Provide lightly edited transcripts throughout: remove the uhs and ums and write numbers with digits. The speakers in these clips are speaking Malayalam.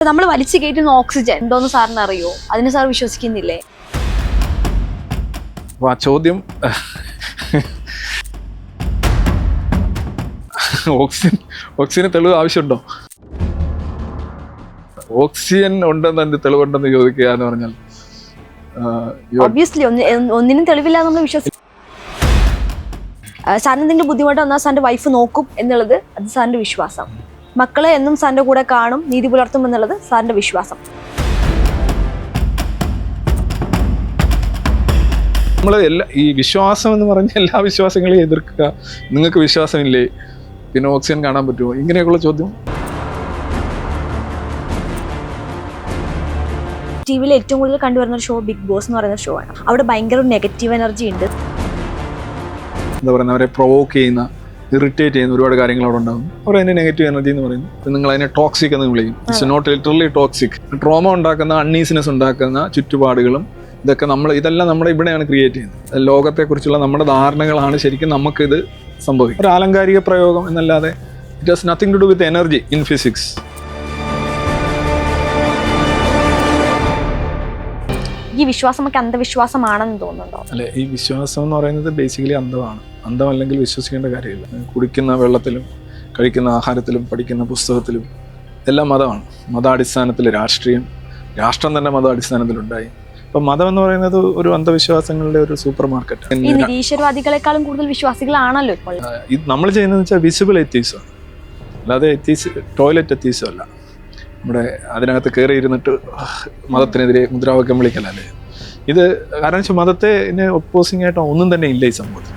നമ്മൾ വലിച്ചു കയറ്റുന്ന ഓക്സിജൻ എന്തോന്ന് സാറിന് അറിയോ? അതിന് സാർ വിശ്വസിക്കുന്നില്ലേ? ആ ചോദ്യം ഓക്സിജന് തെളിവ് ആവശ്യമുണ്ടോ? ഓക്സിജൻ ഉണ്ടെന്ന് എന്ത് തെളിവുണ്ടെന്ന് ചോദിക്കുക എന്ന് പറഞ്ഞാൽ ഒബ്വിയസ്ലി ഒന്നിനും തെളിവില്ല നമ്മൾ വിശ്വസിക്കും. സാറിന് എന്തെങ്കിലും ബുദ്ധിമുട്ട് വന്നാൽ സാറിന്റെ വൈഫ് നോക്കും എന്നുള്ളത് അത് സാറിന്റെ വിശ്വാസം. മക്കളെ എന്നും സാറിന്റെ കൂടെ കാണും, നീതി പുലർത്തും എന്നുള്ളത് സാറിന്റെ വിശ്വാസം. നമ്മൾ ഈ വിശ്വാസം എന്ന് പറഞ്ഞ എല്ലാ വിശ്വാസങ്ങളെയും എതിർക്കുക. നിങ്ങൾക്ക് വിശ്വാസമില്ലേ, പിന്നെ ഓക്സിജൻ കാണാൻ പറ്റുമോ, ഇങ്ങനെയൊക്കെയുള്ള ചോദ്യം. ടിവിയിൽ ഏറ്റവും കൂടുതൽ കണ്ടുവരുന്ന ഒരു ഷോ ബിഗ് ബോസ് എന്ന് പറയുന്ന ഷോ ആണ്. അവിടെ ഭയങ്കര നെഗറ്റീവ് എനർജി ഉണ്ട്. എന്താ പറയുക, അവരെ പ്രൊവോക്ക് ചെയ്യുന്ന, ഇറിറ്റേറ്റ് ചെയ്യുന്ന ഒരുപാട് കാര്യങ്ങൾ അവിടെ ഉണ്ടാകും. അവർ അതിനെ നെഗറ്റീവ് എനർജി എന്ന് പറയുന്നു. നിങ്ങൾ അതിനെ ടോക്സിക് എന്ന് വിളിക്കും. It's not literally toxic. Trauma ഉണ്ടാക്കുന്ന, അൺഈസിനെസ് ഉണ്ടാക്കുന്ന ചുറ്റുപാടുകളും ഇതൊക്കെ ഇതെല്ലാം നമ്മുടെ ഇവിടെയാണ് ക്രിയേറ്റ് ചെയ്യുന്നത്. ലോകത്തെക്കുറിച്ചുള്ള നമ്മുടെ ധാരണകളാണ് ശരിക്കും നമുക്കിത് സംഭവിക്കും. ഒരു ആലങ്കാരിക പ്രയോഗം എന്നല്ലാതെ it has nothing to do with energy in physics. ഈ വിശ്വാസമൊക്കെ അന്ധവിശ്വാസമാണെന്ന് തോന്നുന്നുണ്ടോ? അല്ലെ, ഈ വിശ്വാസം എന്ന് പറയുന്നത് ബേസിക്കലി അന്ധമാണ്. അന്ധമല്ലെങ്കിൽ വിശ്വസിക്കേണ്ട കാര്യമില്ല. കുടിക്കുന്ന വെള്ളത്തിലും കഴിക്കുന്ന ആഹാരത്തിലും പഠിക്കുന്ന പുസ്തകത്തിലും എല്ലാം മതമാണ്. മതാടിസ്ഥാനത്തിൽ രാഷ്ട്രീയം, രാഷ്ട്രം തന്നെ മതാടിസ്ഥാനത്തിലുണ്ടായി. അപ്പം മതം എന്ന് പറയുന്നത് ഒരു അന്ധവിശ്വാസങ്ങളുടെ ഒരു സൂപ്പർ മാർക്കറ്റാണ്. ഈ നിരീശ്വരവാദികളെക്കാളും കൂടുതൽ വിശ്വാസികളാണല്ലോ ഇപ്പോൾ. ഇത് നമ്മൾ ചെയ്യുന്നതെന്ന് വെച്ചാൽ വിസിബിൾ എത്തീസം, അല്ലാതെ ടോയ്ലറ്റ് എത്തീസം അല്ല. നമ്മുടെ അതിനകത്ത് കയറി ഇരുന്നിട്ട് മതത്തിനെതിരെ മുദ്രാവാക്യം വിളിക്കലല്ലേ ഇത്. കാരണം വെച്ചാൽ മതത്തെ ഒപ്പോസിംഗ് ആയിട്ട് ഒന്നും തന്നെ ഇല്ല ഈ സംഭവത്തിൽ.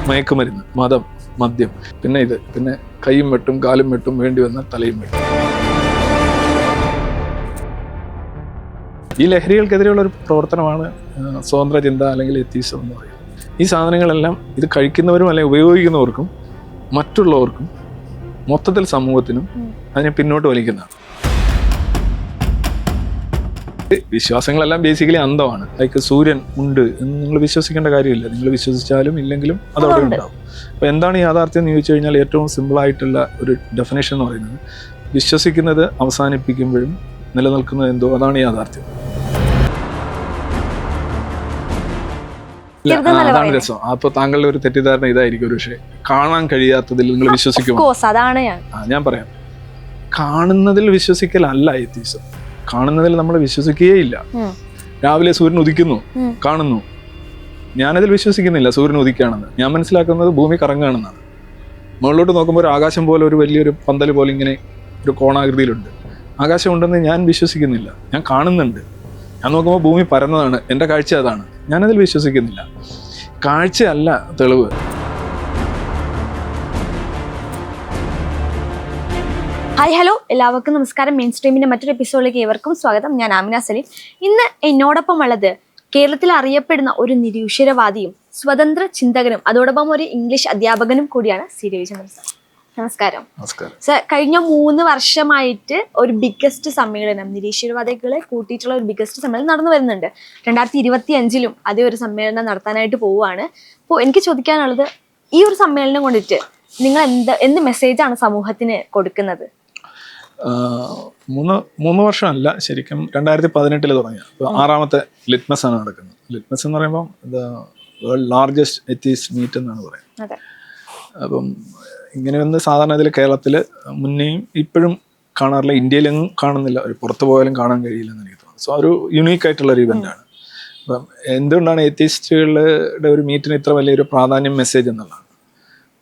മയക്കുമരുന്ന്, മതം, മദ്യം, പിന്നെ കൈയും വെട്ടും കാലും വെട്ടും, വേണ്ടി വന്നാൽ തലയും വെട്ടും. ഈ ലഹരികൾക്കെതിരെയുള്ള ഒരു പ്രവർത്തനമാണ് സ്വതന്ത്ര ചിന്ത അല്ലെങ്കിൽ എത്തീസം എന്ന് പറയുന്നത്. ഈ സാധനങ്ങളെല്ലാം ഇത് കഴിക്കുന്നവരും അല്ലെങ്കിൽ ഉപയോഗിക്കുന്നവർക്കും മറ്റുള്ളവർക്കും മൊത്തത്തിൽ സമൂഹത്തിനും അതിനെ പിന്നോട്ട് വലിക്കുന്നതാണ്. വിശ്വാസങ്ങളെല്ലാം ബേസിക്കലി അന്ധമാണ്. ലൈക്ക് സൂര്യൻ ഉണ്ട് എന്ന് നിങ്ങൾ വിശ്വസിക്കേണ്ട കാര്യമില്ല. നിങ്ങൾ വിശ്വസിച്ചാലും ഇല്ലെങ്കിലും അതവിടെ ഉണ്ടാവും. അപ്പോൾ എന്താണ് യാഥാർത്ഥ്യം എന്ന് ചോദിച്ചു കഴിഞ്ഞാൽ ഏറ്റവും സിമ്പിളായിട്ടുള്ള ഒരു ഡെഫിനേഷൻ എന്ന് പറയുന്നത് വിശ്വസിക്കുന്നത് അവസാനിപ്പിക്കുമ്പോഴും നിലനിൽക്കുന്നത് എന്തോ അതാണ് യാഥാർത്ഥ്യം. അതാണ് രസം. അപ്പൊ താങ്കളുടെ ഒരു തെറ്റിദ്ധാരണ ഇതായിരിക്കും ഒരു പക്ഷേ, കാണാൻ കഴിയാത്തതിൽ നിങ്ങൾ വിശ്വസിക്കുമോ? ഞാൻ പറയാം, കാണുന്നതിൽ വിശ്വസിക്കലല്ല എത്തീസം. കാണുന്നതിൽ നമ്മൾ വിശ്വസിക്കുകയില്ല. രാവിലെ സൂര്യൻ ഉദിക്കുന്നു, കാണുന്നു. ഞാനതിൽ വിശ്വസിക്കുന്നില്ല സൂര്യൻ ഉദിക്കുകയാണെന്ന്. ഞാൻ മനസ്സിലാക്കുന്നത് ഭൂമി കറങ്ങുകയാണെന്നാണ്. മുകളിലോട്ട് നോക്കുമ്പോൾ ഒരു ആകാശം പോലെ ഒരു വലിയൊരു പന്തൽ പോലെ ഇങ്ങനെ ഒരു കോണാകൃതിയിലുണ്ട്. ആകാശം ഉണ്ടെന്ന് ഞാൻ വിശ്വസിക്കുന്നില്ല. ഞാൻ കാണുന്നുണ്ട്. ഞാൻ നോക്കുമ്പോൾ ഭൂമി പരന്നതാണ്. എൻ്റെ കാഴ്ച അതാണ്. ഞാനതിൽ വിശ്വസിക്കുന്നില്ല. കാഴ്ചയല്ല തെളിവ്. ഹായ് ഹലോ, എല്ലാവർക്കും നമസ്കാരം. മെയിൻ സ്ട്രീമിന്റെ മറ്റൊരു എപ്പിസോഡിലേക്ക് ഏവർക്കും സ്വാഗതം. ഞാൻ ആമിന സലീം. ഇന്ന് എന്നോടൊപ്പം ഉള്ളത് കേരളത്തിൽ അറിയപ്പെടുന്ന ഒരു നിരീശ്വരവാദിയും സ്വതന്ത്ര ചിന്തകനും അതോടൊപ്പം ഒരു ഇംഗ്ലീഷ് അധ്യാപകനും കൂടിയാണ് സി രവിചന്ദ്രൻ സാർ. നമസ്കാരം സർ. കഴിഞ്ഞ 3 വർഷമായിട്ട് ഒരു ബിഗ്ഗസ്റ്റ് സമ്മേളനം, നിരീശ്വരവാദികളെ കൂട്ടിയിട്ടുള്ള ഒരു ബിഗ്ഗസ്റ്റ് സമ്മേളനം നടന്നു വരുന്നുണ്ട്. 2025 അതേ ഒരു സമ്മേളനം നടത്താനായിട്ട് പോവുകയാണ്. അപ്പോൾ എനിക്ക് ചോദിക്കാനുള്ളത്, ഈ ഒരു സമ്മേളനം കൊണ്ടിട്ട് നിങ്ങൾ എന്ത് മെസ്സേജാണ് സമൂഹത്തിന് കൊടുക്കുന്നത്? 3 വർഷമല്ല, ശരിക്കും 2018 തുടങ്ങിയ 6ാമത്തെ ലിറ്റ്മസ് ആണ് നടക്കുന്നത്. ലിറ്റ്മസ് എന്ന് പറയുമ്പോൾ വേൾഡ് ലാർജസ്റ്റ് എത്തീസ്റ്റ് മീറ്റ് എന്നാണ് പറയുന്നത്. അപ്പം ഇങ്ങനെയൊന്ന് സാധാരണ ഇതിൽ കേരളത്തിൽ മുന്നേയും ഇപ്പോഴും കാണാറില്ല, ഇന്ത്യയിലെങ്ങും കാണുന്നില്ല, ഒരു പുറത്തു പോയാലും കാണാൻ കഴിയില്ലെന്ന് എനിക്ക് തോന്നുന്നു. സോ ഒരു യുണീക്കായിട്ടുള്ളൊരു ഇവൻ്റാണ്. അപ്പം എന്തുകൊണ്ടാണ് എത്തീസ്റ്റുകളുടെ ഒരു മീറ്റിന് ഇത്ര വലിയൊരു പ്രാധാന്യം, മെസ്സേജ് എന്നുള്ളതാണ്.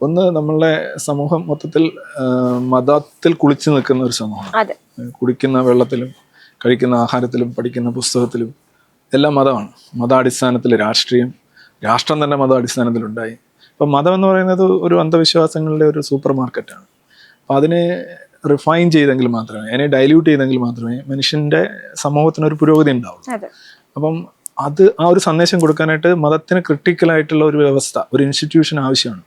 ഒന്ന്, നമ്മളുടെ സമൂഹം മൊത്തത്തിൽ മതത്തിൽ കുളിച്ചു നിൽക്കുന്ന ഒരു സമൂഹമാണ്. കുടിക്കുന്ന വെള്ളത്തിലും കഴിക്കുന്ന ആഹാരത്തിലും പഠിക്കുന്ന പുസ്തകത്തിലും എല്ലാം മതമാണ്. മതാടിസ്ഥാനത്തിൽ രാഷ്ട്രീയം, രാഷ്ട്രം തന്നെ മതാടിസ്ഥാനത്തിലുണ്ടായി. അപ്പം മതം എന്ന് പറയുന്നത് ഒരു അന്ധവിശ്വാസങ്ങളുടെ ഒരു സൂപ്പർ മാർക്കറ്റാണ്. അപ്പം അതിനെ റിഫൈൻ ചെയ്തെങ്കിൽ മാത്രമേ, അതിനെ ഡൈല്യൂട്ട് ചെയ്തെങ്കിൽ മാത്രമേ മനുഷ്യൻ്റെ സമൂഹത്തിനൊരു പുരോഗതി ഉണ്ടാവുള്ളൂ. അപ്പം ആ ഒരു സന്ദേശം കൊടുക്കാനായിട്ട് മതത്തിന് ക്രിട്ടിക്കലായിട്ടുള്ള ഒരു വ്യവസ്ഥ, ഒരു ഇൻസ്റ്റിറ്റ്യൂഷൻ ആവശ്യമാണ്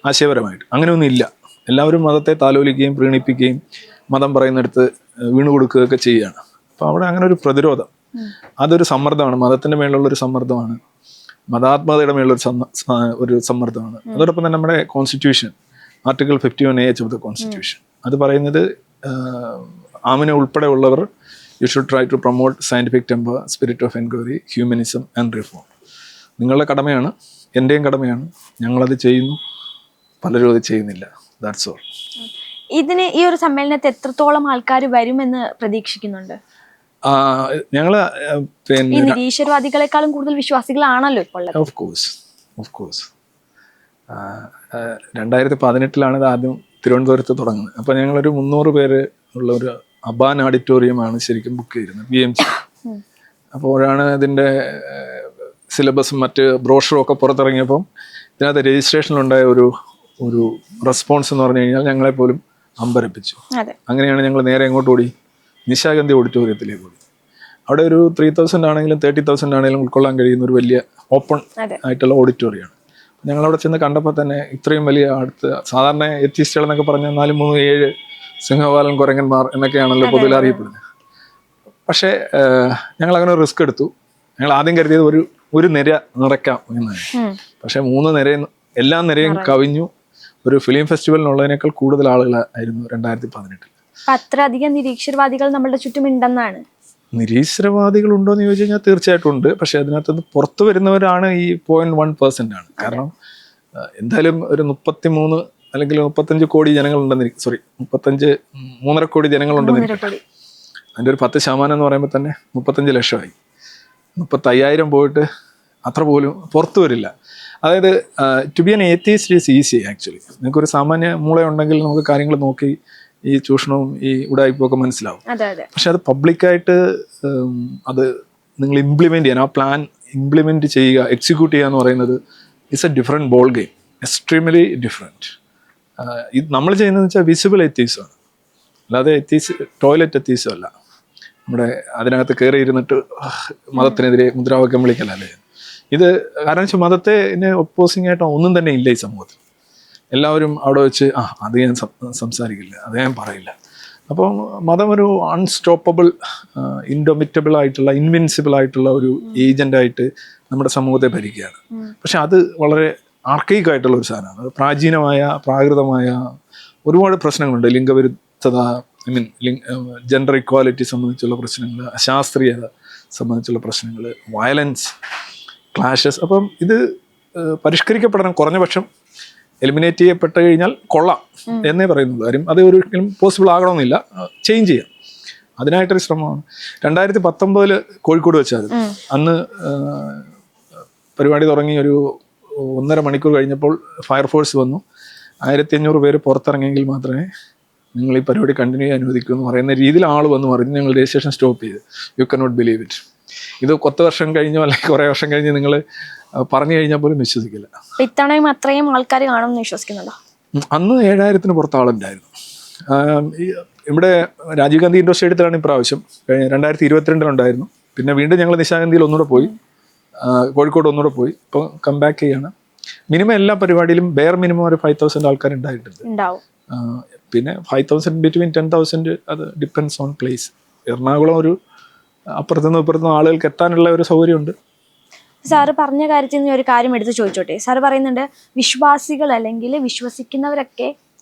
ആശയപരമായിട്ട്. അങ്ങനെയൊന്നും ഇല്ല. എല്ലാവരും മതത്തെ താലോലിക്കുകയും പ്രീണിപ്പിക്കുകയും മതം പറയുന്നിടത്ത് വീണുകൊടുക്കുകയൊക്കെ ചെയ്യുകയാണ്. അപ്പോൾ അവിടെ അങ്ങനെ ഒരു പ്രതിരോധം, അതൊരു സമ്മർദ്ദമാണ്. മതത്തിൻ്റെ മേലുള്ളൊരു സമ്മർദ്ദമാണ്, മതാത്മകതയുടെ മേലുള്ള ഒരു സമ്മർദ്ദമാണ്. അതോടൊപ്പം തന്നെ നമ്മുടെ constitution article 51AH of the constitution. അത് പറയുന്നത് ആമിന ഉൾപ്പെടെ ഉള്ളവർ you should try to promote scientific temper, spirit of enquiry, humanism and reform. നിങ്ങളുടെ കടമയാണ്, എൻ്റെയും കടമയാണ്. ഞങ്ങളത് ചെയ്യുന്നു, പലരും അത് ചെയ്യുന്നില്ല. That's all. ഇതിന് ഈ ഒരു സമ്മേളനത്തിൽ എത്രത്തോളം ആൾക്കാർ വരുമെന്ന് പ്രതീക്ഷിക്കുന്നുണ്ട്? ഞങ്ങൾ ഈ നിരീശ്വരവാദികളെക്കാളും കൂടുതൽ വിശ്വാസികളാണല്ലോ ഇപ്പോൾ ഉള്ളത്. ഓഫ് കോഴ്സ് 2018 ഇത് ആദ്യം തിരുവനന്തപുരത്ത് തുടങ്ങുന്നത്. അപ്പോൾ ഞങ്ങളൊരു 300 പേര് ഉള്ള ഒരു അബാൻ ഓഡിറ്റോറിയമാണ് ശരിക്കും ബുക്ക് ചെയ്തിരുന്നത്, BMC. അപ്പോഴാണ് ഇതിൻ്റെ സിലബസും മറ്റ് ബ്രോഷറും ഒക്കെ പുറത്തിറങ്ങിയപ്പം ഇതിനകത്ത് രജിസ്ട്രേഷനിലുണ്ടായ ഒരു റെസ്പോൺസ് എന്ന് പറഞ്ഞു കഴിഞ്ഞാൽ ഞങ്ങളെപ്പോലും അമ്പരപ്പിച്ചു. അങ്ങനെയാണ് ഞങ്ങൾ നേരെ എങ്ങോട്ട് ഓടി? നിശാഗന്ധി ഓഡിറ്റോറിയത്തിലേക്ക് ഓടി. അവിടെ ഒരു 3000 ആണെങ്കിലും 30,000 ആണെങ്കിലും ഉൾക്കൊള്ളാൻ കഴിയുന്ന ഒരു വലിയ ഓപ്പൺ ആയിട്ടുള്ള ഓഡിറ്റോറിയമാണ്. ഞങ്ങളവിടെ ചെന്ന് കണ്ടപ്പോൾ തന്നെ ഇത്രയും വലിയ അടുത്ത്, സാധാരണ എത്തിസ്റ്റുകൾ എന്നൊക്കെ പറഞ്ഞാൽ 4, 3, 7 സിംഹവാലൻ കുരങ്ങന്മാർ എന്നൊക്കെയാണല്ലോ പൊതുവിൽ അറിയപ്പെടുന്നത്. പക്ഷേ ഞങ്ങളങ്ങനെ ഒരു റിസ്ക് എടുത്തു. ഞങ്ങൾ ആദ്യം കരുതിയത് ഒരു നിര നിറയ്ക്കാം എന്നാണ്. പക്ഷേ 3 നിരയും എല്ലാ നിരയും കവിഞ്ഞു. ഒരു ഫിലിം ഫെസ്റ്റിവലിനുള്ളതിനേക്കാൾ കൂടുതൽ ആളുകളായിരുന്നു 2018. അത്രയധികം നിരീശ്വരവാദികൾ നമ്മുടെ ചുറ്റും ഉണ്ടെന്നാണ്. നിരീശ്വരവാദികൾ ഉണ്ടോ എന്ന് ചോദിച്ചു കഴിഞ്ഞാൽ തീർച്ചയായിട്ടും ഉണ്ട്. പക്ഷെ അതിനകത്ത് പുറത്തു വരുന്നവരാണ് ഈ 0.1% ആണ്. കാരണം എന്തായാലും ഒരു 33 അല്ലെങ്കിൽ 35 കോടി ജനങ്ങളുണ്ടെന്ന്, 3.5 കോടി ജനങ്ങളുണ്ടെന്ന്. അതിൻ്റെ ഒരു 10% എന്ന് പറയുമ്പോൾ തന്നെ 35 ലക്ഷമായി. 35,000 പോയിട്ട് അത്ര പോലും പുറത്തു വരില്ല. അതായത് to be an atheist is easy actually. നിങ്ങൾക്കൊരു സാമാന്യ മൂളയുണ്ടെങ്കിൽ നമുക്ക് കാര്യങ്ങൾ നോക്കി ഈ ചൂഷണവും ഈ ഉടായ്പയും ഒക്കെ മനസ്സിലാവും. പക്ഷെ അത് പബ്ലിക്കായിട്ട് അത് നിങ്ങൾ ഇംപ്ലിമെന്റ് ചെയ്യാൻ, ആ പ്ലാൻ ഇംപ്ലിമെന്റ് ചെയ്യുക, എക്സിക്യൂട്ട് ചെയ്യുക എന്ന് പറയുന്നത് it's A different ball game, extremely different. ഇത് നമ്മൾ ചെയ്യുന്നതെന്ന് വെച്ചാൽ വിസിബിൾ എത്തീസമാണ്, അല്ലാതെ ടോയ്ലറ്റ് എത്തീസം അല്ല. നമ്മുടെ അതിനകത്ത് കയറി ഇരുന്നിട്ട് മതത്തിനെതിരെ മുദ്രാവാക്യം വിളിക്കലല്ലേ ഇത്. കാരണം വെച്ചാൽ മതത്തെ ഒപ്പോസിങ് ആയിട്ട് ഒന്നും തന്നെ ഇല്ല ഈ സമൂഹത്തിൽ. എല്ലാവരും അവിടെ വെച്ച് അത് ഞാൻ സംസാരിക്കില്ല, അത് ഞാൻ പറയില്ല. അപ്പോൾ മതം ഒരു അൺസ്റ്റോപ്പബിൾ, ഇൻഡൊമിറ്റബിൾ ആയിട്ടുള്ള, ഇൻവിൻസിബിൾ ആയിട്ടുള്ള ഒരു ഏജൻ്റായിട്ട് നമ്മുടെ സമൂഹത്തെ ഭരിക്കുകയാണ്. പക്ഷെ അത് വളരെ ആർക്കൈക്ക് ആയിട്ടുള്ള ഒരു സാധനമാണ്. അത് പ്രാചീനമായ, പ്രാകൃതമായ ഒരുപാട് പ്രശ്നങ്ങളുണ്ട്. ലിംഗവിരുദ്ധത, ജെൻഡർ ഇക്വാലിറ്റി സംബന്ധിച്ചുള്ള പ്രശ്നങ്ങൾ, അശാസ്ത്രീയത സംബന്ധിച്ചുള്ള പ്രശ്നങ്ങൾ, വയലൻസ്, ക്ലാഷസ്. അപ്പം ഇത് പരിഷ്കരിക്കപ്പെടണം. കുറഞ്ഞ പക്ഷം എലിമിനേറ്റ് ചെയ്യപ്പെട്ട് കഴിഞ്ഞാൽ കൊള്ളാം എന്നേ പറയുന്നുള്ളൂ. കാര്യം അത് ഒരിക്കലും പോസിബിൾ ആകണമെന്നില്ല, ചേഞ്ച് ചെയ്യാം. അതിനായിട്ടൊരു ശ്രമമാണ്. 2019 കോഴിക്കോട് വെച്ചായിരുന്നു. അന്ന് പരിപാടി തുടങ്ങി ഒരു 1.5 മണിക്കൂർ കഴിഞ്ഞപ്പോൾ ഫയർഫോഴ്സ് വന്നു. 1500 പേര് പുറത്തിറങ്ങിയെങ്കിൽ മാത്രമേ നിങ്ങൾ ഈ പരിപാടി കണ്ടിന്യൂ ചെയ്യാൻ അനുവദിക്കൂ എന്ന് പറയുന്ന രീതിയിൽ ആൾ വന്ന് പറഞ്ഞു. ഞങ്ങൾ രജിസ്ട്രേഷൻ സ്റ്റോപ്പ് ചെയ്ത്. You can not believe it. ഇത് 10 വർഷം കഴിഞ്ഞോ അല്ലെങ്കിൽ കുറേ വർഷം കഴിഞ്ഞ് നിങ്ങൾ പറഞ്ഞു കഴിഞ്ഞാൽ പോലും വിശ്വസിക്കില്ല. ഇത്തവണയും അത്രയും ആൾക്കാർ കാണുമെന്ന് വിശ്വസിക്കുന്നുണ്ടോ? അന്ന് 7000-ന് പുറത്ത് ആളുണ്ടായിരുന്നു. ഇവിടെ രാജീവ് ഗാന്ധി ഇൻഡോർ സ്റ്റേഡിയത്തിലാണ് ഇപ്രാവശ്യം. 2022 പിന്നെ വീണ്ടും ഞങ്ങൾ നിശാഗന്ധിയിൽ ഒന്നുകൂടെ പോയി, കോഴിക്കോട് ഒന്നുകൂടെ പോയി. ഇപ്പോൾ കംബാക്ക് ചെയ്യാണ്. മിനിമം എല്ലാ പരിപാടിയിലും ബെയർ മിനിമം ഒരു 5,000 ആൾക്കാർ ഉണ്ടായിട്ടുണ്ട്. പിന്നെ 5,000 ബിറ്റ്വീൻ 10,000 അത് ഡിപ്പെൻഡ്സ് ഓൺ പ്ലേസ്. എറണാകുളം ഒരു അപ്പുറത്തുനിന്നും ഇപ്പുറത്തുനിന്നും ആളുകൾക്ക് എത്താനുള്ള ഒരു സൗകര്യമുണ്ട്. സാറ് പറഞ്ഞ കാര്യത്തിൽ നിന്ന് ഒരു കാര്യം എടുത്ത് ചോദിച്ചോട്ടെ. സാറ് പറയുന്നുണ്ട് വിശ്വാസികൾ അല്ലെങ്കിൽ വിശ്വസിക്കുന്നവരൊക്കെ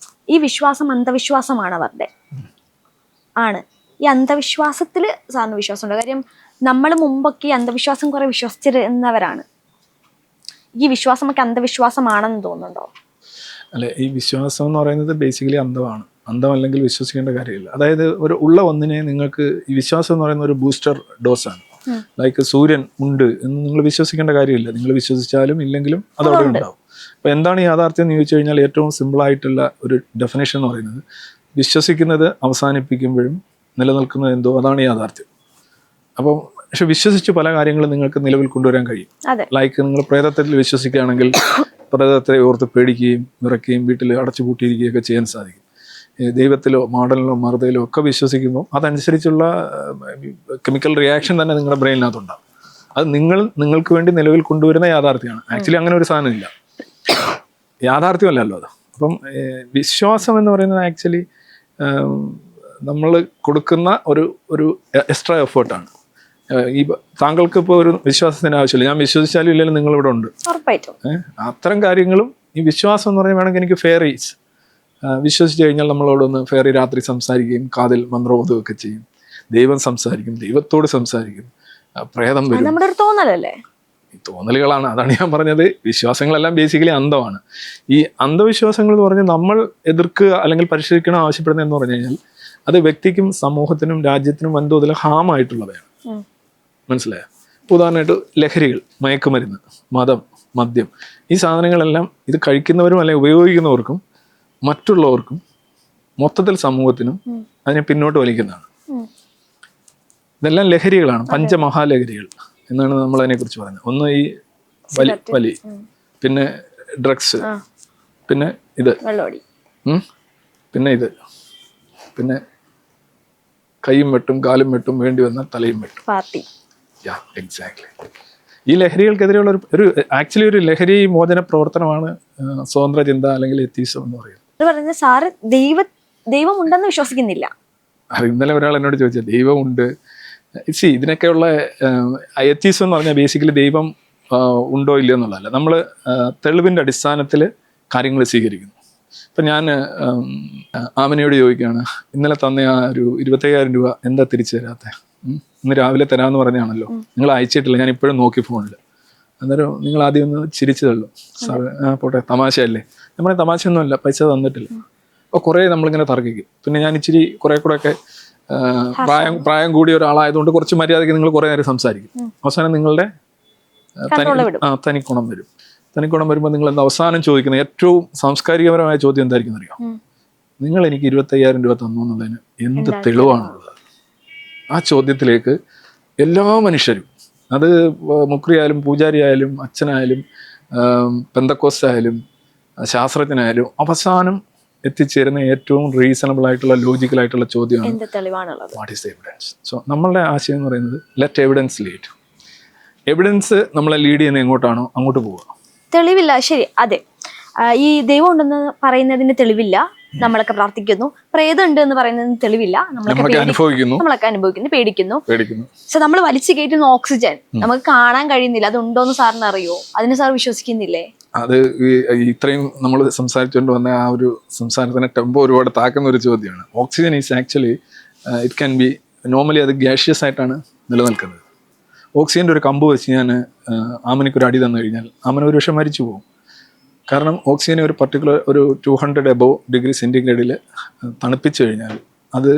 ഈ വിശ്വാസം അന്ധവിശ്വാസമാണ് അവരുടെ ആണ്. ഈ അന്ധവിശ്വാസത്തിൽ സാറിന് വിശ്വാസമുണ്ട്? കാര്യം നമ്മൾ മുമ്പൊക്കെ ഈ അന്ധവിശ്വാസം കുറെ വിശ്വസിച്ചിരുന്നവരാണ്. ഈ വിശ്വാസമൊക്കെ അന്ധവിശ്വാസമാണെന്ന് തോന്നുന്നുണ്ടോ? അല്ലെ, ഈ വിശ്വാസം എന്ന് പറയുന്നത് ബേസിക്കലി അന്ധമാണ്. അന്ധമല്ലെങ്കിൽ വിശ്വസിക്കേണ്ട കാര്യമില്ല. അതായത് ഉള്ള ഒന്നിനെ നിങ്ങൾക്ക്, ഈ വിശ്വാസം എന്ന് പറയുന്ന ഒരു ബൂസ്റ്റർ ഡോസാണ്. ലൈക്ക് സൂര്യൻ ഉണ്ട് എന്ന് നിങ്ങൾ വിശ്വസിക്കേണ്ട കാര്യമില്ല. നിങ്ങൾ വിശ്വസിച്ചാലും ഇല്ലെങ്കിലും അതവിടെ ഉണ്ടാവും. അപ്പോൾ എന്താണ് യാഥാർത്ഥ്യം എന്ന് ചോദിച്ചു കഴിഞ്ഞാൽ ഏറ്റവും സിമ്പിളായിട്ടുള്ള ഒരു ഡെഫിനേഷൻ എന്ന് പറയുന്നത് വിശ്വസിക്കുന്നത് അവസാനിപ്പിക്കുമ്പോഴും നിലനിൽക്കുന്നത് എന്തോ അതാണ് യാഥാർത്ഥ്യം. അപ്പം പക്ഷെ വിശ്വസിച്ച് പല കാര്യങ്ങളും നിങ്ങൾക്ക് നിലവിൽ കൊണ്ടുവരാൻ കഴിയും. ലൈക്ക് നിങ്ങൾ പ്രേതത്തിൽ വിശ്വസിക്കുകയാണെങ്കിൽ പ്രേതത്തെ ഓർത്ത് പേടിക്കുകയും വിറയ്ക്കുകയും വീട്ടിൽ അടച്ചുപൂട്ടിയിരിക്കുകയൊക്കെ ചെയ്യാൻ സാധിക്കും. ദൈവത്തിലോ മോഡലിലോ മറുതയിലോ ഒക്കെ വിശ്വസിക്കുമ്പോൾ അതനുസരിച്ചുള്ള കെമിക്കൽ റിയാക്ഷൻ തന്നെ നിങ്ങളുടെ ബ്രെയിനിനകത്തുണ്ടാകും. അത് നിങ്ങൾക്ക് വേണ്ടി നിലവിൽ കൊണ്ടുവരുന്ന യാഥാർത്ഥ്യമാണ്. ആക്ച്വലി അങ്ങനെ ഒരു സാധനമില്ല, യാഥാർത്ഥ്യമല്ലല്ലോ അത്. അപ്പം വിശ്വാസം എന്ന് പറയുന്നത് ആക്ച്വലി നമ്മൾ കൊടുക്കുന്ന ഒരു എക്സ്ട്രാ എഫേർട്ടാണ്. ഈ താങ്കൾക്ക് ഇപ്പോൾ ഒരു വിശ്വാസത്തിന് ആവശ്യമില്ല. ഞാൻ വിശ്വസിച്ചാലും ഇല്ലെങ്കിലും നിങ്ങളിവിടെ ഉണ്ട്. അത്തരം കാര്യങ്ങളും ഈ വിശ്വാസം എന്ന് പറയുമ്പോൾ വേണമെങ്കിൽ എനിക്ക് ഫെയർ ഈസ് വിശ്വസിച്ച് കഴിഞ്ഞാൽ നമ്മളോടൊന്ന് ഫേറി രാത്രി സംസാരിക്കുകയും കാതിൽ മന്ത്രബോധമൊക്കെ ചെയ്യും, ദൈവം സംസാരിക്കും, ദൈവത്തോട് സംസാരിക്കും, പ്രേതം വരും. നമ്മുടെ ഒരു തോന്നലല്ലേ? ഈ തോന്നലുകളാണ്. അതാണ് ഞാൻ പറഞ്ഞത്, വിശ്വാസങ്ങളെല്ലാം ബേസിക്കലി അന്ധമാണ്. ഈ അന്ധവിശ്വാസങ്ങൾ എന്ന് പറഞ്ഞാൽ നമ്മൾ എതിർക്കുക അല്ലെങ്കിൽ പരിശീലിക്കണം ആവശ്യപ്പെടുന്നത് എന്ന് പറഞ്ഞു കഴിഞ്ഞാൽ അത് വ്യക്തിക്കും സമൂഹത്തിനും രാജ്യത്തിനും വൻതോതിൽ ഹാമായിട്ടുള്ളവയാണ്. മനസ്സിലായോ? ഉദാഹരണമായിട്ട് ലഹരികൾ, മയക്കുമരുന്ന്, മതം, മദ്യം, ഈ സാധനങ്ങളെല്ലാം ഇത് കഴിക്കുന്നവരും അല്ലെങ്കിൽ ഉപയോഗിക്കുന്നവർക്കും മറ്റുള്ളവർക്കും മൊത്തത്തിൽ സമൂഹത്തിനും അതിനെ പിന്നോട്ട് വലിക്കുന്നതാണ്. ഇതെല്ലാം ലഹരികളാണ്, പഞ്ചമഹാലഹരികൾ എന്നാണ് നമ്മൾ അതിനെക്കുറിച്ച് പറയുന്നത്. ഒന്ന് ഈ വലി, പിന്നെ ഡ്രഗ്സ്, പിന്നെ ഇത്, പിന്നെ ഇത്, പിന്നെ കൈയും വെട്ടും കാലും വെട്ടും, വേണ്ടി വന്നാൽ തലയും വെട്ടും. എക്സാക്ട്ലി. ഈ ലഹരികൾക്കെതിരെയുള്ള ഒരു ആക്ച്വലി ഒരു ലഹരി മോചന പ്രവർത്തനമാണ് സ്വതന്ത്ര ചിന്ത അല്ലെങ്കിൽ എത്തീസം എന്ന് പറയുന്നത്. സാറ് ദൈവം ഉണ്ടെന്ന് വിശ്വസിക്കുന്നില്ല. ഇന്നലെ ഒരാൾ എന്നോട് ചോദിച്ചത് ദൈവമുണ്ട്. ഇതിനൊക്കെയുള്ള എത്തീസം എന്ന് പറഞ്ഞാൽ ബേസിക്കലി ദൈവം ഉണ്ടോ ഇല്ലയോ എന്നുള്ളതല്ല, നമ്മൾ തെളിവിൻ്റെ അടിസ്ഥാനത്തിൽ കാര്യങ്ങൾ സ്വീകരിക്കുന്നു. ഇപ്പം ഞാൻ ആമിനയോട് ചോദിക്കുകയാണ്, ഇന്നലെ തന്ന ആ ഒരു 25,000 രൂപ എന്താ തിരിച്ചു തരാത്ത? ഇന്ന് രാവിലെ തരാമെന്ന് പറഞ്ഞാണല്ലോ, നിങ്ങൾ അയച്ചിട്ടില്ല, ഞാൻ ഇപ്പോഴും നോക്കി ഫോണിൽ. അന്നേരം നിങ്ങൾ ആദ്യം ഒന്ന് ചിരിച്ചു തള്ളു, സാർ പോട്ടെ തമാശയല്ലേ. നമ്മുടെ തമാശയൊന്നുമല്ല, പൈസ തന്നിട്ടില്ല. അപ്പോൾ കുറേ നമ്മളിങ്ങനെ തർക്കിക്കും. പിന്നെ ഞാൻ ഇച്ചിരി കുറേ കൂടെയൊക്കെ പ്രായം കൂടിയ ഒരാളായതുകൊണ്ട് കുറച്ച് മര്യാദയ്ക്ക് നിങ്ങൾ കുറേ നേരം സംസാരിക്കും. അവസാനം നിങ്ങളുടെ തനിക്കുണം വരും. തനിക്കുണം വരുമ്പോൾ നിങ്ങൾ എന്താ അവസാനം ചോദിക്കുന്നത് ഏറ്റവും സാംസ്കാരികപരമായ ചോദ്യം എന്തായിരിക്കും അറിയാം? നിങ്ങൾ എനിക്ക് 25,000 രൂപ തന്നു എന്നുള്ളതിന് എന്ത് തെളിവാണുള്ളത്? ആ ചോദ്യത്തിലേക്ക് എല്ലാ മനുഷ്യരും, അത് മുക്രിയായാലും പൂജാരിയായാലും അച്ഛനായാലും പെന്തക്കോസ്റ്റായാലും ശാസ്ത്രജ്ഞനായാലും അവസാനം എത്തിച്ചേരുന്ന ഏറ്റവും റീസണബിൾ ആയിട്ടുള്ള ലോജിക്കലായിട്ടുള്ള ചോദ്യമാണ് വാട്ട് ഈസ് എവിഡൻസ്. സോ നമ്മളുടെ ആശയം എന്ന് പറയുന്നത് ലെറ്റ് എവിഡൻസ് ലീഡ്. എവിഡൻസ് നമ്മളെ ലീഡ് ചെയ്യുന്ന എങ്ങോട്ടാണോ അങ്ങോട്ട് പോവുക. തെളിവില്ല, ശരി, അതെ. ഈ ദൈവം ഉണ്ടെന്ന് പറയുന്നതിന് തെളിവില്ല, നമ്മളൊക്കെ പ്രാർത്ഥിക്കുന്നു. പ്രേതം ഉണ്ട് എന്ന് പറയുന്നതിന് തെളിവില്ല, നമ്മളൊക്കെ അനുഭവിക്കുന്നു, പേടിക്കുന്നു. പക്ഷെ നമ്മൾ വലിച്ചു കയറ്റുന്ന ഓക്സിജൻ നമുക്ക് കാണാൻ കഴിയുന്നില്ല, അതുണ്ടോന്ന് സാറിന് അറിയോ? അതിന് സാർ വിശ്വസിക്കുന്നില്ലേ? അത് ഇത്രയും നമ്മൾ സംസാരിച്ചുകൊണ്ട് വന്ന ആ ഒരു സംസാരത്തിന് ടെമ്പോ ഒരുപാട് താക്കുന്ന ഒരു ചോദ്യമാണ്. Oxygen is actually it can be normally അത് ഗ്യാഷ്യസ് ആയിട്ടാണ് നിലനിൽക്കുന്നത്. ഓക്സിജൻ്റെ ഒരു കമ്പ് വെച്ച് ഞാൻ ആമനിക്കൊരു അടി തന്നു കഴിഞ്ഞാൽ ആമന ഒരു പക്ഷേ മരിച്ചു പോകും. കാരണം ഓക്സിജനെ ഒരു പർട്ടിക്കുലർ ഒരു 200 above ഡിഗ്രി സെൻറ്റിഗ്രേഡിൽ തണുപ്പിച്ചു കഴിഞ്ഞാൽ അത്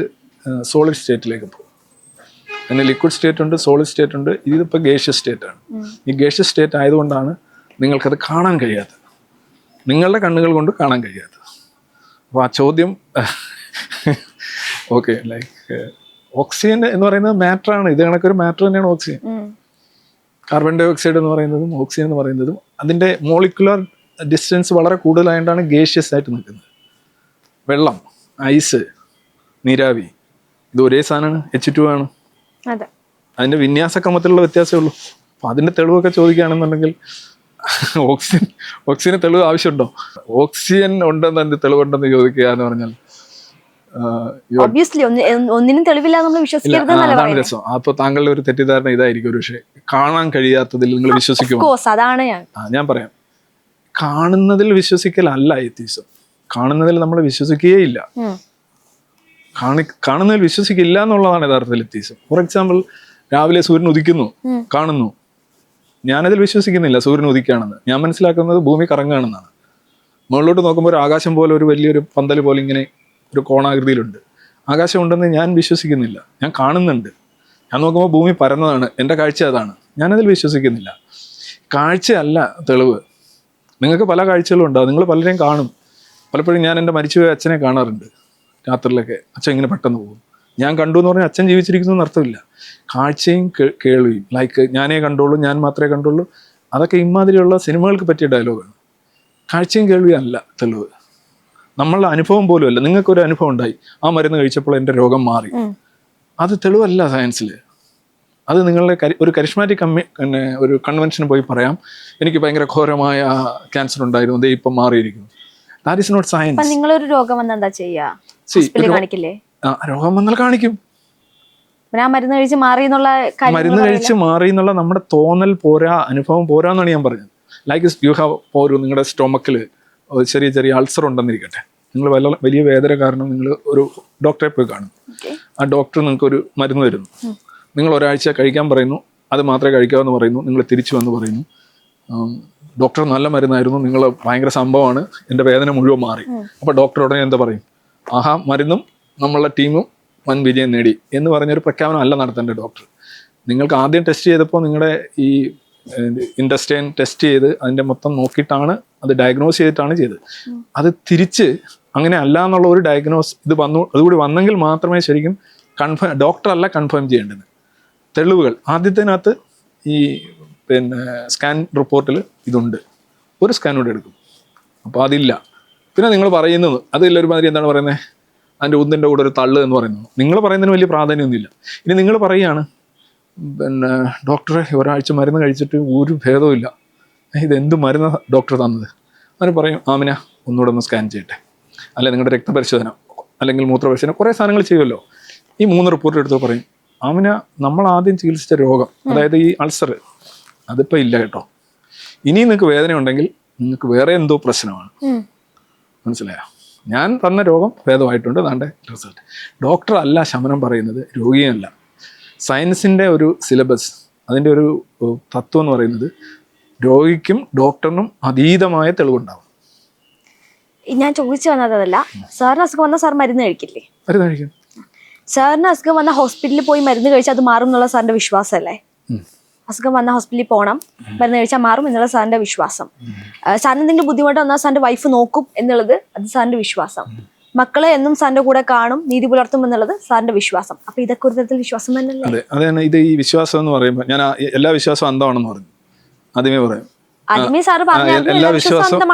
സോളിഡ് സ്റ്റേറ്റിലേക്ക് പോകും. പിന്നെ ലിക്വിഡ് സ്റ്റേറ്റ് ഉണ്ട്, സോളിഡ് സ്റ്റേറ്റ് ഉണ്ട്, ഇതിപ്പോൾ ഗേഷ്യസ് സ്റ്റേറ്റ് ആണ്. ഈ ഗേഷ്യസ് സ്റ്റേറ്റ് ആയതുകൊണ്ടാണ് നിങ്ങൾക്കത് കാണാൻ കഴിയാത്തത്, നിങ്ങളുടെ കണ്ണുകൾ കൊണ്ട് കാണാൻ കഴിയാത്തത്. അപ്പോൾ ആ ചോദ്യം ഓക്കെ, ലൈക്ക് ഓക്സിജൻ എന്ന് പറയുന്നത് മാറ്ററാണ്. ഇത് കണക്കൊരു മാറ്റർ തന്നെയാണ് ഓക്സിജൻ. കാർബൺ ഡൈ ഓക്സൈഡ് എന്ന് പറയുന്നതും ഓക്സിജൻ എന്ന് പറയുന്നതും അതിൻ്റെ മോളിക്കുലർ ഡിസ്റ്റൻസ് വളരെ കൂടുതലായതുകൊണ്ടാണ് ഗേഷ്യസ് ആയിട്ട് നിൽക്കുന്നത്. വെള്ളം, ഐസ്, നീരാവി, ഇത് ഒരേ സാധനമാണ്, H2 ആണ്. അതിൻ്റെ വിന്യാസക്രമത്തിലുള്ള വ്യത്യാസമേ ഉള്ളൂ. അപ്പം അതിൻ്റെ തെളിവൊക്കെ ചോദിക്കുകയാണെന്നുണ്ടെങ്കിൽ ഓക്സിജന് തെളിവ് ആവശ്യമുണ്ടോ? ഓക്സിജൻ ഉണ്ടെന്ന് അതിൻ്റെ തെളിവുണ്ടെന്ന് ചോദിക്കുക എന്ന് പറഞ്ഞാൽ ഒന്നിനും തെളിവില്ല നമ്മൾ വിശ്വസിക്കരുത്. അതാണ് രസം. അപ്പൊ താങ്കളുടെ ഒരു തെറ്റിദ്ധാരണ ഇതായിരിക്കും, ഒരു പക്ഷേ കാണാൻ കഴിയാത്തതിൽ നിങ്ങൾ വിശ്വസിക്കുമോ? അതാണ് ഞാൻ പറയാം, കാണുന്നതിൽ വിശ്വസിക്കലല്ല എത്തീസം. കാണുന്നതിൽ നമ്മൾ വിശ്വസിക്കുകയില്ല, കാണുന്നതിൽ വിശ്വസിക്കില്ല എന്നുള്ളതാണ് യഥാർത്ഥത്തിൽ എത്തീസം. ഫോർ എക്സാമ്പിൾ, രാവിലെ സൂര്യൻ ഉദിക്കുന്നു, കാണുന്നു, ഞാനതിൽ വിശ്വസിക്കുന്നില്ല സൂര്യൻ ഉദിക്കുകയാണെന്ന്. ഞാൻ മനസ്സിലാക്കുന്നത് ഭൂമി കറങ്ങുകയാണെന്നാണ്. മുകളിലോട്ട് നോക്കുമ്പോൾ ഒരു ആകാശം പോലെ ഒരു വലിയൊരു പന്തൽ പോലെ ഇങ്ങനെ ഒരു കോണാകൃതിയിലുണ്ട്. ആകാശം ഉണ്ടെന്ന് ഞാൻ വിശ്വസിക്കുന്നില്ല, ഞാൻ കാണുന്നുണ്ട്. ഞാൻ നോക്കുമ്പോൾ ഭൂമി പരന്നതാണ്, എൻ്റെ കാഴ്ച അതാണ്. ഞാനതിൽ വിശ്വസിക്കുന്നില്ല. കാഴ്ചയല്ല തെളിവ്. നിങ്ങൾക്ക് പല കാഴ്ചകളും ഉണ്ടാവും, നിങ്ങൾ പലരെയും കാണും. പലപ്പോഴും ഞാൻ എൻ്റെ മരിച്ചുപോയ അച്ഛനെ കാണാറുണ്ട് രാത്രിയിലൊക്കെ. അച്ഛൻ ഇങ്ങനെ പെട്ടെന്ന് പോകും. ഞാൻ കണ്ടു എന്ന് പറഞ്ഞാൽ അച്ഛൻ ജീവിച്ചിരിക്കുന്നു എന്ന് അർത്ഥമില്ല. കാഴ്ചയും കേൾവിയും, ലൈക്ക് ഞാനേ കണ്ടുള്ളൂ, ഞാൻ മാത്രമേ കണ്ടുള്ളൂ, അതൊക്കെ ഇമാതിരിയുള്ള സിനിമകൾക്ക് പറ്റിയ ഡയലോഗാണ്. കാഴ്ചയും കേൾവിയും അല്ല തെളിവ്. നമ്മളുടെ അനുഭവം പോലും അല്ല. നിങ്ങൾക്കൊരു അനുഭവം ഉണ്ടായി, ആ മരുന്ന് കഴിച്ചപ്പോൾ എൻ്റെ രോഗം മാറി, അത് തെളിവല്ല സയൻസിൽ. അത് നിങ്ങളുടെ ഒരു കരിഷ്മാറ്റിക് ഒരു കൺവെൻഷന് പോയി പറയാം, എനിക്ക് ഭയങ്കര ഘോരമായ ക്യാൻസർ ഉണ്ടായിരുന്നു, അതേ ഇപ്പം മാറിയിരിക്കുന്നു. That is not science. നിങ്ങളൊരു രോഗം വന്നാൽ എന്താ ചെയ്യാ? രോഗം വന്നാൽ കാണിക്കും. മരുന്ന് കഴിച്ച് മാറി എന്നുള്ള നമ്മുടെ തോന്നൽ പോരാ, അനുഭവം പോരാന്നാണ് ഞാൻ പറഞ്ഞത്. ലൈക്ക് യു ഹാവ് ഒരു നിങ്ങളുടെ സ്റ്റൊമക്കിൽ ചെറിയ ചെറിയ അൾസർ ഉണ്ടെന്നിരിക്കട്ടെ, നിങ്ങൾ വലിയ വേദന കാരണം നിങ്ങൾ ഒരു ഡോക്ടറെ പോയി കാണും. ആ ഡോക്ടർ നിങ്ങൾക്ക് ഒരു മരുന്ന് തരുന്നു. നിങ്ങൾ ഒരാഴ്ച കഴിക്കാൻ പറയുന്നു, അത് മാത്രമേ കഴിക്കാമെന്ന് പറയുന്നു. നിങ്ങൾ തിരിച്ചു വന്ന് പറയുന്നു ഡോക്ടർ നല്ല മരുന്നായിരുന്നു, നിങ്ങൾ ഭയങ്കര സംഭവമാണ്, എൻ്റെ വേദന മുഴുവൻ മാറി. അപ്പോൾ ഡോക്ടർ ഉടനെ എന്താ പറയും? ആഹാ, മരുന്നും നമ്മളുടെ ടീമും വൻ വിജയം നേടി എന്ന് പറഞ്ഞൊരു പ്രഖ്യാപനം അല്ല നടത്തേണ്ടത് ഡോക്ടർ. നിങ്ങൾക്ക് ആദ്യം ടെസ്റ്റ് ചെയ്തപ്പോൾ നിങ്ങളുടെ ഈ ഇൻഡസ്റ്റൈൻ ടെസ്റ്റ് ചെയ്ത് അതിൻ്റെ മൊത്തം നോക്കിയിട്ടാണ് അത് ഡയഗ്നോസ് ചെയ്തിട്ടാണ് ചെയ്തത്. അത് തിരിച്ച് അങ്ങനെ അല്ല എന്നുള്ള ഒരു ഡയഗ്നോസ് ഇത് അതുകൂടി വന്നെങ്കിൽ മാത്രമേ ശരിക്കും ഡോക്ടറല്ല കൺഫേം ചെയ്യേണ്ടത്. തെളിവുകൾ ആദ്യത്തിനകത്ത് ഈ സ്കാൻ റിപ്പോർട്ടിൽ ഇതുണ്ട്, ഒരു സ്കാൻ കൂടെ എടുക്കും, അപ്പോൾ അതില്ല. പിന്നെ നിങ്ങൾ പറയുന്നത് അതിലൊരു മാതിരി എന്താണ് പറയുന്നത്, അതിൻ്റെ ഒന്നിൻ്റെ കൂടെ ഒരു തള്ള് എന്ന് പറയുന്നത്. നിങ്ങൾ പറയുന്നതിന് വലിയ പ്രാധാന്യമൊന്നുമില്ല. ഇനി നിങ്ങൾ പറയുകയാണ് ഡോക്ടറെ ഒരാഴ്ച മരുന്ന് കഴിച്ചിട്ട് ഒരു ഭേദവും ഇല്ല, ഇതെന്ത് മരുന്ന് ഡോക്ടർ തന്നത്? അവർ പറയും ആമിന ഒന്നുകൂടെ ഒന്ന് സ്കാൻ ചെയ്യട്ടെ, അല്ലെങ്കിൽ നിങ്ങളുടെ രക്തപരിശോധന അല്ലെങ്കിൽ മൂത്രപരിശോധന കുറേ സാധനങ്ങൾ ചെയ്യുമല്ലോ. ഈ 3 റിപ്പോർട്ട് എടുത്ത് പറയും ആമിന നമ്മൾ ആദ്യം ചികിത്സിച്ച രോഗം, അതായത് ഈ അൾസർ, അതിപ്പോൾ ഇല്ല കേട്ടോ, ഇനി നിങ്ങൾക്ക് വേദന ഉണ്ടെങ്കിൽ നിങ്ങൾക്ക് വേറെ എന്തോ പ്രശ്നമാണ്. മനസ്സിലായോ? ഞാൻ തന്ന രോഗം ഭേദമായിട്ടുണ്ട്, അതാണ്ട് റിസൾട്ട്. ഡോക്ടർ അല്ല ശമനം പറയുന്നത്, രോഗിയല്ല. സയൻസിൻ്റെ ഒരു സിലബസ്, അതിൻ്റെ ഒരു തത്വം എന്ന് പറയുന്നത് രോഗിക്കും ഡോക്ടറിനും അതീതമായ തെളിവുണ്ടാവും. ഞാൻ ചോദിച്ചു വന്നതല്ല, സാറിന് അസുഖം വന്നാൽ സാർ മരുന്ന് കഴിക്കില്ലേ? മരുന്ന് കഴിക്കും. സാറിന് അസുഖം വന്ന ഹോസ്പിറ്റലിൽ പോയി മരുന്ന് കഴിച്ചാൽ അത് മാറും എന്നുള്ള സാറിന്റെ വിശ്വാസമല്ലേ? അസുഖം വന്ന ഹോസ്പിറ്റലിൽ പോകണം, മരുന്ന് കഴിച്ചാൽ മാറും എന്നുള്ള സാറിന്റെ വിശ്വാസം. സാറിന് എന്തെങ്കിലും ബുദ്ധിമുട്ട് വന്നാൽ സാറിന്റെ വൈഫ് നോക്കും എന്നുള്ളത് അത് സാറിന്റെ വിശ്വാസം. മക്കളെ എന്നും സാറിന്റെ കൂടെ കാണും, നീതി പുലർത്തും എന്നുള്ളത് സാറിന്റെ വിശ്വാസം. അപ്പൊ ഇതൊക്കെ ഒരു തരത്തിൽ വിശ്വാസം തന്നെയല്ലേ? അതെ, അതാണ് ഇത്. ഈ വിശ്വാസം എന്ന് പറയുമ്പോൾ ഞാൻ എല്ലാ വിശ്വാസവും അന്ധമാണെന്ന് പറഞ്ഞു ആദ്യമേ പറയാം. ആദ്യമേ സാറ് പറഞ്ഞു എല്ലാ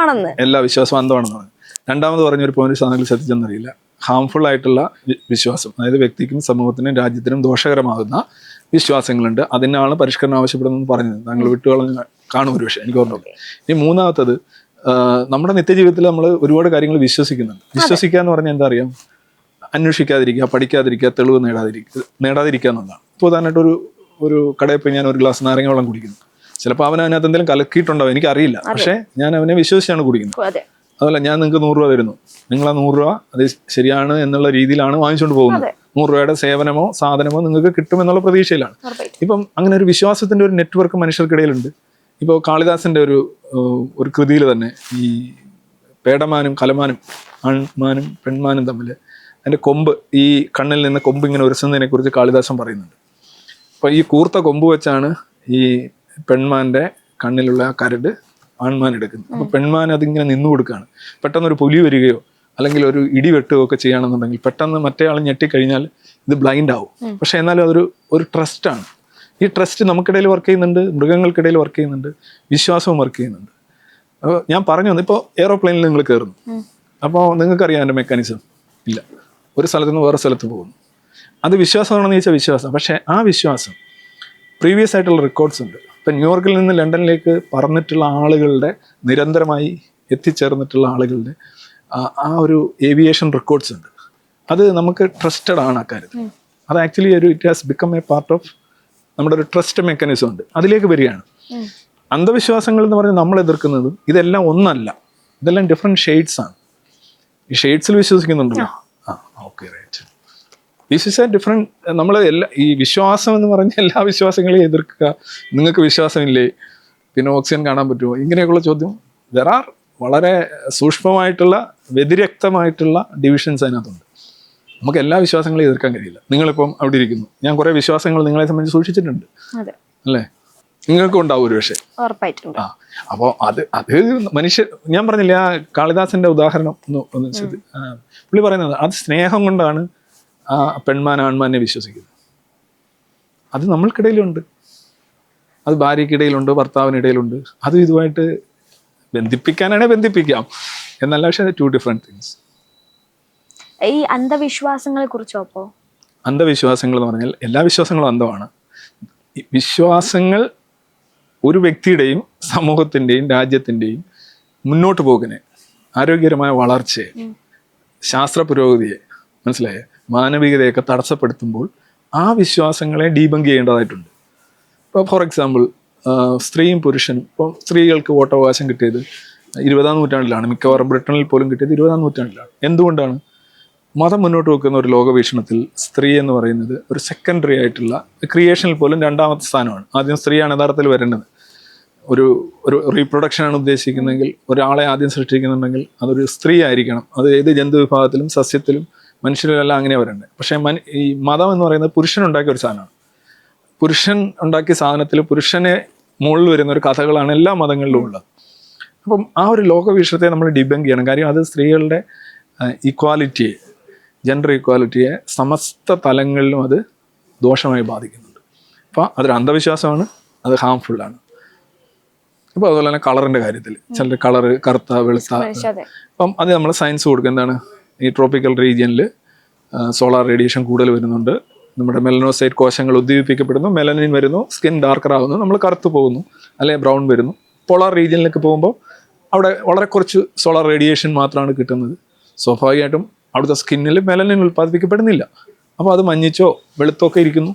വിശ്വാസവും അന്ധമാണെന്ന് പറഞ്ഞു. രണ്ടാമത് പറഞ്ഞൊരു പോയിന്റ് സാധനങ്ങൾ ശ്രദ്ധിച്ചെന്നറിയില്ല, ഹാംഫുൾ ആയിട്ടുള്ള വിശ്വാസം, അതായത് വ്യക്തിക്കും സമൂഹത്തിനും രാജ്യത്തിനും ദോഷകരമാകുന്ന വിശ്വാസങ്ങളുണ്ട്, അതിനാണ് പരിഷ്കരണം ആവശ്യപ്പെടുന്നതെന്ന് പറഞ്ഞത്. താങ്കൾ വിട്ടുകളഞ്ഞ് കാണും ഒരു പക്ഷേ, എനിക്ക് ഓർമ്മയുണ്ട്. ഇനി മൂന്നാമത്തത്, നമ്മുടെ നിത്യജീവിതത്തിൽ നമ്മൾ ഒരുപാട് കാര്യങ്ങൾ വിശ്വസിക്കുന്നുണ്ട്. വിശ്വസിക്കുക എന്ന് പറഞ്ഞാൽ എന്താ അറിയാം? അന്വേഷിക്കാതിരിക്കുക, പഠിക്കാതിരിക്കുക, തെളിവ് നേടാതിരിക്കുക എന്നുള്ളതാണ്. ഇപ്പോൾ ഉദാഹരണമായിട്ട് ഒരു കടയിൽ പോയി ഞാൻ ഒരു ഗ്ലാസ് നാരങ്ങ വെള്ളം കുടിക്കുന്നു, ചിലപ്പോൾ അവൻ അതിനകത്ത് എന്തെങ്കിലും കലക്കിയിട്ടുണ്ടാവും, എനിക്കറിയില്ല, പക്ഷേ ഞാൻ അവനെ വിശ്വസിച്ചാണ് കുടിക്കുന്നത്. അതുപോലെ ഞാൻ നിങ്ങൾക്ക് 100 രൂപ തരുന്നു, നിങ്ങൾ ആ 100 രൂപ അത് ശരിയാണ് എന്നുള്ള രീതിയിലാണ് വാങ്ങിച്ചുകൊണ്ട് പോകുന്നത്. 100 രൂപയുടെ സേവനമോ സാധനമോ നിങ്ങൾക്ക് കിട്ടുമെന്നുള്ള പ്രതീക്ഷയിലാണ്. ഇപ്പം അങ്ങനെ ഒരു വിശ്വാസത്തിന്റെ ഒരു നെറ്റ്വർക്ക് മനുഷ്യർക്കിടയിലുണ്ട്. ഇപ്പോൾ കാളിദാസന്റെ ഒരു കൃതിയിൽ തന്നെ ഈ പേടമാനും കലമാനും, ആൺമാനും പെൺമാനും തമ്മിൽ അതിൻ്റെ കൊമ്പ്, ഈ കണ്ണിൽ നിന്ന് കൊമ്പ് ഇങ്ങനെ ഉരസുന്നതിനെ കുറിച്ച് കാളിദാസൻ പറയുന്നുണ്ട്. അപ്പോൾ ഈ കൂർത്ത കൊമ്പ് വെച്ചാണ് ഈ പെൺമാൻ്റെ കണ്ണിലുള്ള ആ കരട് ആൺമാൻ എടുക്കുന്നത്. അപ്പോൾ പെൺമാൻ അതിങ്ങനെ നിന്നു കൊടുക്കുകയാണ്. പെട്ടെന്നൊരു പുലി വരികയോ അല്ലെങ്കിൽ ഒരു ഇടി വെട്ടുകയോ ഒക്കെ ചെയ്യുകയാണെന്നുണ്ടെങ്കിൽ പെട്ടെന്ന് മറ്റേ ആൾ ഞെട്ടിക്കഴിഞ്ഞാൽ ഇത് ബ്ലൈൻഡ് ആവും. പക്ഷെ എന്നാലും ഒരു ട്രസ്റ്റാണ്. ഈ ട്രസ്റ്റ് നമുക്കിടയിൽ വർക്ക് ചെയ്യുന്നുണ്ട്, മൃഗങ്ങൾക്കിടയിൽ വർക്ക് ചെയ്യുന്നുണ്ട്, വിശ്വാസവും വർക്ക് ചെയ്യുന്നുണ്ട്. അപ്പോൾ ഞാൻ പറഞ്ഞു വന്നു, ഇപ്പോൾ എയ്റോപ്ലെയിനിൽ നിങ്ങൾ കയറുന്നു, അപ്പോൾ നിങ്ങൾക്കറിയാം അതിൻ്റെ മെക്കാനിസം ഇല്ല, ഒരു സ്ഥലത്ത് നിന്ന് വേറെ സ്ഥലത്ത് പോകുന്നു. അത് വിശ്വാസമാണെന്ന് ചോദിച്ചാൽ വിശ്വാസം. പക്ഷേ ആ വിശ്വാസം പ്രീവിയസ് ആയിട്ടുള്ള റെക്കോർഡ്സ് ഉണ്ട്. ഇപ്പം ന്യൂയോർക്കിൽ നിന്ന് ലണ്ടനിലേക്ക് പറന്നിട്ടുള്ള ആളുകളുടെ, നിരന്തരമായി എത്തിച്ചേർന്നിട്ടുള്ള ആളുകളുടെ ആ ഒരു ഏവിയേഷൻ റെക്കോർഡ്സ് ഉണ്ട്. അത് നമുക്ക് ട്രസ്റ്റഡ് ആണ് അക്കാര്യത്തിൽ. അത് actually it has become A part of നമ്മുടെ ഒരു ട്രസ്റ്റ് മെക്കാനിസം ഉണ്ട്, അതിലേക്ക് വരികയാണ്. അന്ധവിശ്വാസങ്ങൾ എന്ന് പറഞ്ഞാൽ നമ്മൾ എതിർക്കുന്നത് ഇതെല്ലാം ഒന്നല്ല, ഇതെല്ലാം ഡിഫറെൻറ്റ് ഷെയ്ഡ്സ് ആണ്. ഈ ഷെയ്ഡ്സിൽ വിശ്വസിക്കുന്നുണ്ടല്ലോ, okay right, this is a different. നമ്മൾ ഈ വിശ്വാസം എന്ന് പറഞ്ഞാൽ എല്ലാ വിശ്വാസങ്ങളെയും എതിർക്കുക, നിങ്ങൾക്ക് വിശ്വാസമില്ലേ, പിന്നെ ഓക്സിജൻ കാണാൻ പറ്റുമോ, ഇങ്ങനെയൊക്കെയുള്ള ചോദ്യം. ദർ ആർ വളരെ സൂക്ഷ്മമായിട്ടുള്ള വ്യതിരക്തമായിട്ടുള്ള ഡിവിഷൻസ് അതിനകത്തുണ്ട്. നമുക്ക് എല്ലാ വിശ്വാസങ്ങളെയും എതിർക്കാൻ കഴിയില്ല. നിങ്ങളിപ്പം അവിടെ ഇരിക്കുന്നു, ഞാൻ കുറേ വിശ്വാസങ്ങൾ നിങ്ങളെ സംബന്ധിച്ച് സൂക്ഷിച്ചിട്ടുണ്ട് അല്ലേ? നിങ്ങൾക്കും ഉണ്ടാവും ഒരു പക്ഷേ. അപ്പോൾ അത് മനുഷ്യ, ഞാൻ പറഞ്ഞില്ല ആ കാളിദാസന്റെ ഉദാഹരണം ഒന്ന് പുള്ളി പറയുന്നത് അത് സ്നേഹം കൊണ്ടാണ് ആ പെൺമാൻ ആൺമാനെ വിശ്വസിക്കുന്നത്. അത് നമ്മൾക്കിടയിലുണ്ട്, അത് ഭാര്യയ്ക്കിടയിലുണ്ട്, ഭർത്താവിനിടയിലുണ്ട്. അതും ഇതുമായിട്ട് ബന്ധിപ്പിക്കാനാണെങ്കിൽ ബന്ധിപ്പിക്കാം എന്നല്ല, പക്ഷേ 2 ഡിഫറെൻറ്റ് തിങ്സ്. ഈ അന്ധവിശ്വാസങ്ങളെ കുറിച്ചോ? അപ്പോൾ അന്ധവിശ്വാസങ്ങൾ എന്ന് പറഞ്ഞാൽ എല്ലാ വിശ്വാസങ്ങളും അന്ധമാണ്. വിശ്വാസങ്ങൾ ഒരു വ്യക്തിയുടെയും സമൂഹത്തിൻ്റെയും രാജ്യത്തിൻ്റെയും മുന്നോട്ട് പോകിനെ, ആരോഗ്യകരമായ വളർച്ചയെ, ശാസ്ത്ര പുരോഗതിയെ, മനസ്സിലായേ, മാനവികതയൊക്കെ തടസ്സപ്പെടുത്തുമ്പോൾ ആ വിശ്വാസങ്ങളെ ഡീബങ്ക് ചെയ്യേണ്ടതായിട്ടുണ്ട്. ഇപ്പോൾ ഫോർ എക്സാമ്പിൾ സ്ത്രീയും പുരുഷനും, ഇപ്പോൾ സ്ത്രീകൾക്ക് വോട്ടവകാശം കിട്ടിയത് 20-ാം നൂറ്റാണ്ടിലാണ്. മിക്കവാറും ബ്രിട്ടനിൽ പോലും കിട്ടിയത് 20-ാം നൂറ്റാണ്ടിലാണ്. എന്തുകൊണ്ടാണ്? മതം മുന്നോട്ട് വെക്കുന്ന ഒരു ലോകവീക്ഷണത്തിൽ സ്ത്രീ എന്ന് പറയുന്നത് ഒരു സെക്കൻഡറി ആയിട്ടുള്ള, ക്രിയേഷനിൽ പോലും 2ാമത്തെ സ്ഥാനമാണ്. ആദ്യം സ്ത്രീയാണ് യഥാർത്ഥത്തിൽ വരേണ്ടത്. ഒരു ഒരു റീപ്രൊഡക്ഷനാണ് ഉദ്ദേശിക്കുന്നതെങ്കിൽ, ഒരാളെ ആദ്യം സൃഷ്ടിക്കുന്നുണ്ടെങ്കിൽ അതൊരു സ്ത്രീ ആയിരിക്കണം. അത് ഏത് ജന്തു വിഭാഗത്തിലും സസ്യത്തിലും മനുഷ്യരിലെല്ലാം അങ്ങനെ വരേണ്ടത്. പക്ഷേ ഈ മതം എന്ന് പറയുന്നത് പുരുഷനുണ്ടാക്കിയ ഒരു സാധനമാണ്. പുരുഷൻ ഉണ്ടാക്കിയ സാധനത്തിൽ പുരുഷനെ മുകളിൽ വരുന്ന ഒരു കഥകളാണ് എല്ലാ മതങ്ങളിലും ഉള്ളത്. അപ്പം ആ ഒരു ലോകവീക്ഷണത്തെ നമ്മൾ ഡിബങ്ക് ചെയ്യണം. കാര്യം അത് സ്ത്രീകളുടെ ഈക്വാലിറ്റിയെ, ജെൻഡർ ഈക്വാലിറ്റിയെ സമസ്ത തലങ്ങളിലും അത് ദോഷമായി ബാധിക്കുന്നുണ്ട്. അപ്പോൾ അതൊരു അന്ധവിശ്വാസമാണ്, അത് ഹാംഫുള്ളാണ്. അപ്പോൾ അതുപോലെ തന്നെ കളറിൻ്റെ കാര്യത്തിൽ ചിലർ കളറ് കറുത്ത വെളുത്ത, അപ്പം അത് നമ്മൾ സയൻസ് കൊടുക്കുക. എന്താണ്? ഈ ട്രോപ്പിക്കൽ റീജിയനിൽ സോളാർ റേഡിയേഷൻ കൂടുതൽ വരുന്നുണ്ട്, നമ്മുടെ മെലനോസൈറ്റ് കോശങ്ങൾ ഉദ്ദീപിക്കപ്പെടുന്നു, മെലനിൻ വരുന്നു, സ്കിൻ ഡാർക്കർ ആകുന്നു, നമ്മൾ കറുത്ത് പോകുന്നു, അല്ലെങ്കിൽ ബ്രൗൺ വരുന്നു. പോളാർ റീജിയനിലേക്ക് പോകുമ്പോൾ അവിടെ വളരെ കുറച്ച് സോളാർ റേഡിയേഷൻ മാത്രമാണ് കിട്ടുന്നത്. സ്വാഭാവികമായിട്ടും അവിടുത്തെ സ്കിന്നിൽ മെലനിൻ ഉൽപ്പാദിപ്പിക്കപ്പെടുന്നില്ല. അപ്പോൾ അത് മഞ്ഞിച്ചോ വെളുത്തോ ഒക്കെ ഇരിക്കുന്നു.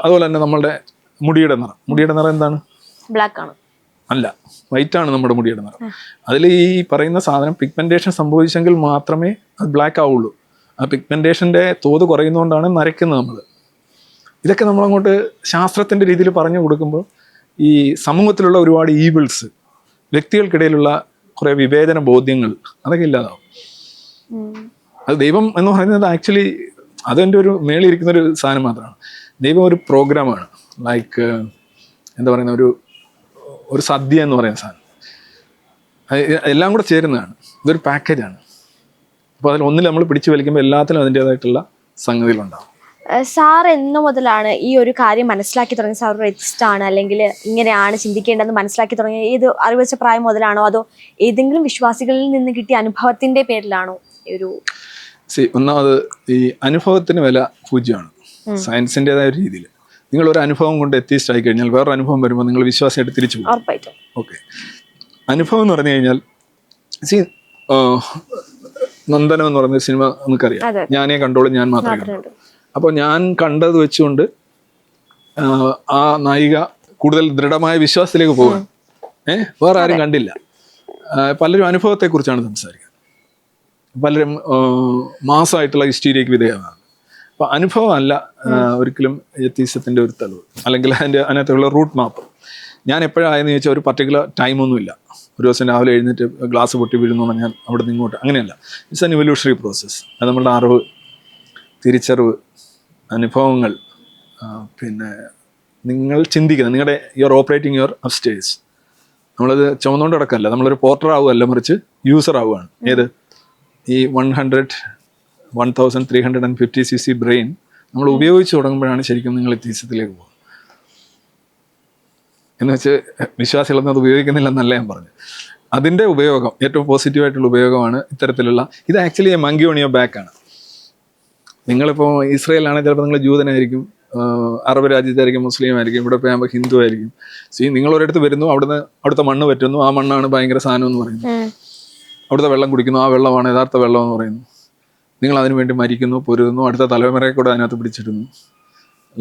അതുപോലെ തന്നെ നമ്മളുടെ മുടിയുടെ നിറം എന്താണ്? ബ്ലാക്ക് ആണ്. അല്ല, വൈറ്റ് ആണ് നമ്മുടെ മുടിയുടെ നിറം. അതിൽ ഈ പറയുന്ന സാധനം പിഗ്മെന്റേഷൻ സംഭവിച്ചെങ്കിൽ മാത്രമേ അത് ബ്ലാക്ക് ആവുള്ളൂ. ആ പിഗ്മെന്റേഷൻ്റെ തോത് കുറയുന്നതുകൊണ്ടാണ് നരയ്ക്കുന്നത് നമ്മൾ. ഇതൊക്കെ നമ്മളങ്ങോട്ട് ശാസ്ത്രത്തിൻ്റെ രീതിയിൽ പറഞ്ഞു കൊടുക്കുമ്പോൾ ഈ സമൂഹത്തിലുള്ള ഒരുപാട് ഈവിൾസ്, വ്യക്തികൾക്കിടയിലുള്ള കുറേ വിവേചന ബോധ്യങ്ങൾ, അതൊക്കെ ഇല്ലാതാവും. അത് ദൈവം എന്ന് പറയുന്നത് ആക്ച്വലി അതെൻ്റെ ഒരു മേളിരിക്കുന്നൊരു സാധനം മാത്രമാണ്. ദൈവം ഒരു പ്രോഗ്രാമാണ്. ലൈക്ക് എന്താ പറയുന്ന ഒരു സദ്യ എന്ന് പറയുന്ന സാധനം. എല്ലാം കൂടെ ചേരുന്നതാണ്. ഇതൊരു പാക്കേജാണ്. അപ്പോൾ അതിൽ ഒന്നിൽ നമ്മൾ പിടിച്ചു വലിക്കുമ്പോൾ എല്ലാത്തിലും അതിൻ്റേതായിട്ടുള്ള സംഗതികളുണ്ടാവും. സാർ എന്ന് മുതലാണ് ഈ ഒരു കാര്യം മനസ്സിലാക്കി തുടങ്ങി? സാർ ഒരു എത്തിസ്റ്റ് ആണ്, അല്ലെങ്കിൽ ഇങ്ങനെയാണ് ചിന്തിക്കേണ്ടതെന്ന് മനസ്സിലാക്കി തുടങ്ങി ഏത് അറിവ് വെച്ച പ്രായം മുതലാണോ, അതോ ഏതെങ്കിലും വിശ്വാസികളിൽ നിന്ന് കിട്ടിയ അനുഭവത്തിന്റെ പേരിലാണോ? ഒന്നാമത് ഈ അനുഭവത്തിന് വില പൂജ്യമാണ് സയൻസിൻ്റെതായ ഒരു രീതിയിൽ. നിങ്ങളൊരു അനുഭവം കൊണ്ട് എത്തിസ്റ്റ് ആയി കഴിഞ്ഞാൽ വേറൊരു അനുഭവം വരുമ്പോൾ നിങ്ങൾ വിശ്വാസമായിട്ട് തിരിച്ചു പോകും. ഓക്കെ, അനുഭവം എന്ന് പറഞ്ഞു കഴിഞ്ഞാൽ നന്ദനം എന്ന് പറയുന്ന സിനിമ നമുക്കറിയാം. ഞാനേ കണ്ടോളൂ, ഞാൻ മാത്രമേ കണ്ടോളൂ. അപ്പോൾ ഞാൻ കണ്ടത് വെച്ചുകൊണ്ട് ആ നായിക കൂടുതൽ ദൃഢമായ വിശ്വാസത്തിലേക്ക് പോകാൻ വേറെ ആരും കണ്ടില്ല. പലരും അനുഭവത്തെക്കുറിച്ചാണ് സംസാരിക്കുന്നത്. പലരും മാസമായിട്ടുള്ള ഹിസ്റ്റീരിയക്ക് വിധേയമാണ്. അപ്പോൾ അനുഭവമല്ല ഒരിക്കലും എത്തീസത്തിൻ്റെ ഒരു തെളിവ്, അല്ലെങ്കിൽ അതിനകത്തുള്ള റൂട്ട് മാപ്പ്. ഞാൻ എപ്പോഴായെന്ന് ചോദിച്ചാൽ ഒരു പർട്ടിക്കുലർ ടൈമൊന്നുമില്ല. ഒരു ദിവസം രാവിലെ എഴുന്നേറ്റ് ഗ്ലാസ് പൊട്ടി വീഴുന്നു ഞാൻ അവിടെ നിന്ന് ഇങ്ങോട്ട്, അങ്ങനെയല്ല. It's an evolutionary process. അത് നമ്മളുടെ അറിവ്, തിരിച്ചറിവ്, അനുഭവങ്ങൾ, പിന്നെ നിങ്ങൾ ചിന്തിക്കുന്നത്, നിങ്ങളുടെ യുവർ ഓപ്പറേറ്റിംഗ് യുവർ അപ്സ്റ്റേഴ്സ്. നമ്മളത് ചുമന്നുകൊണ്ട് കിടക്കല്ല, നമ്മളൊരു പോർട്ടർ ആവുകയല്ല, മറിച്ച് യൂസർ ആവുകയാണ്. ഏത് ഈ 1350cc ബ്രെയിൻ നമ്മൾ ഉപയോഗിച്ച് തുടങ്ങുമ്പോഴാണ് ശരിക്കും നിങ്ങൾ എത്തീസത്തിലേക്ക് പോകുന്നത്. എന്ന് വെച്ച് വിശ്വാസികളൊന്നും അത് ഉപയോഗിക്കുന്നില്ലെന്നല്ല ഞാൻ പറഞ്ഞു. അതിൻ്റെ ഉപയോഗം, ഏറ്റവും പോസിറ്റീവായിട്ടുള്ള ഉപയോഗമാണ് ഇത്തരത്തിലുള്ള. ഇത് actually monkey on your back ആണ്. നിങ്ങളിപ്പോൾ ഇസ്രയേലാണെങ്കിൽ ചിലപ്പോൾ നിങ്ങൾ ജൂതനായിരിക്കും, അറബ് രാജ്യത്തായിരിക്കും, മുസ്ലിം ആയിരിക്കും, ഇവിടെ പോകുമ്പോൾ ഹിന്ദു ആയിരിക്കും. നിങ്ങളൊരിടത്ത് വരുന്നു, അവിടുത്തെ മണ്ണ് പറ്റുന്നു, ആ മണ്ണാണ് ഭയങ്കര സാധനം എന്ന് പറയുന്നു. അവിടുത്തെ വെള്ളം കുടിക്കുന്നു, ആ വെള്ളമാണ് യഥാർത്ഥ വെള്ളം എന്ന് പറയുന്നു. നിങ്ങൾ അതിനു വേണ്ടി മരിക്കുന്നു, പൊരുതുന്നു, അടുത്ത തലമുറയെ കൂടെ അതിനകത്ത് പിടിച്ചിടുന്നു.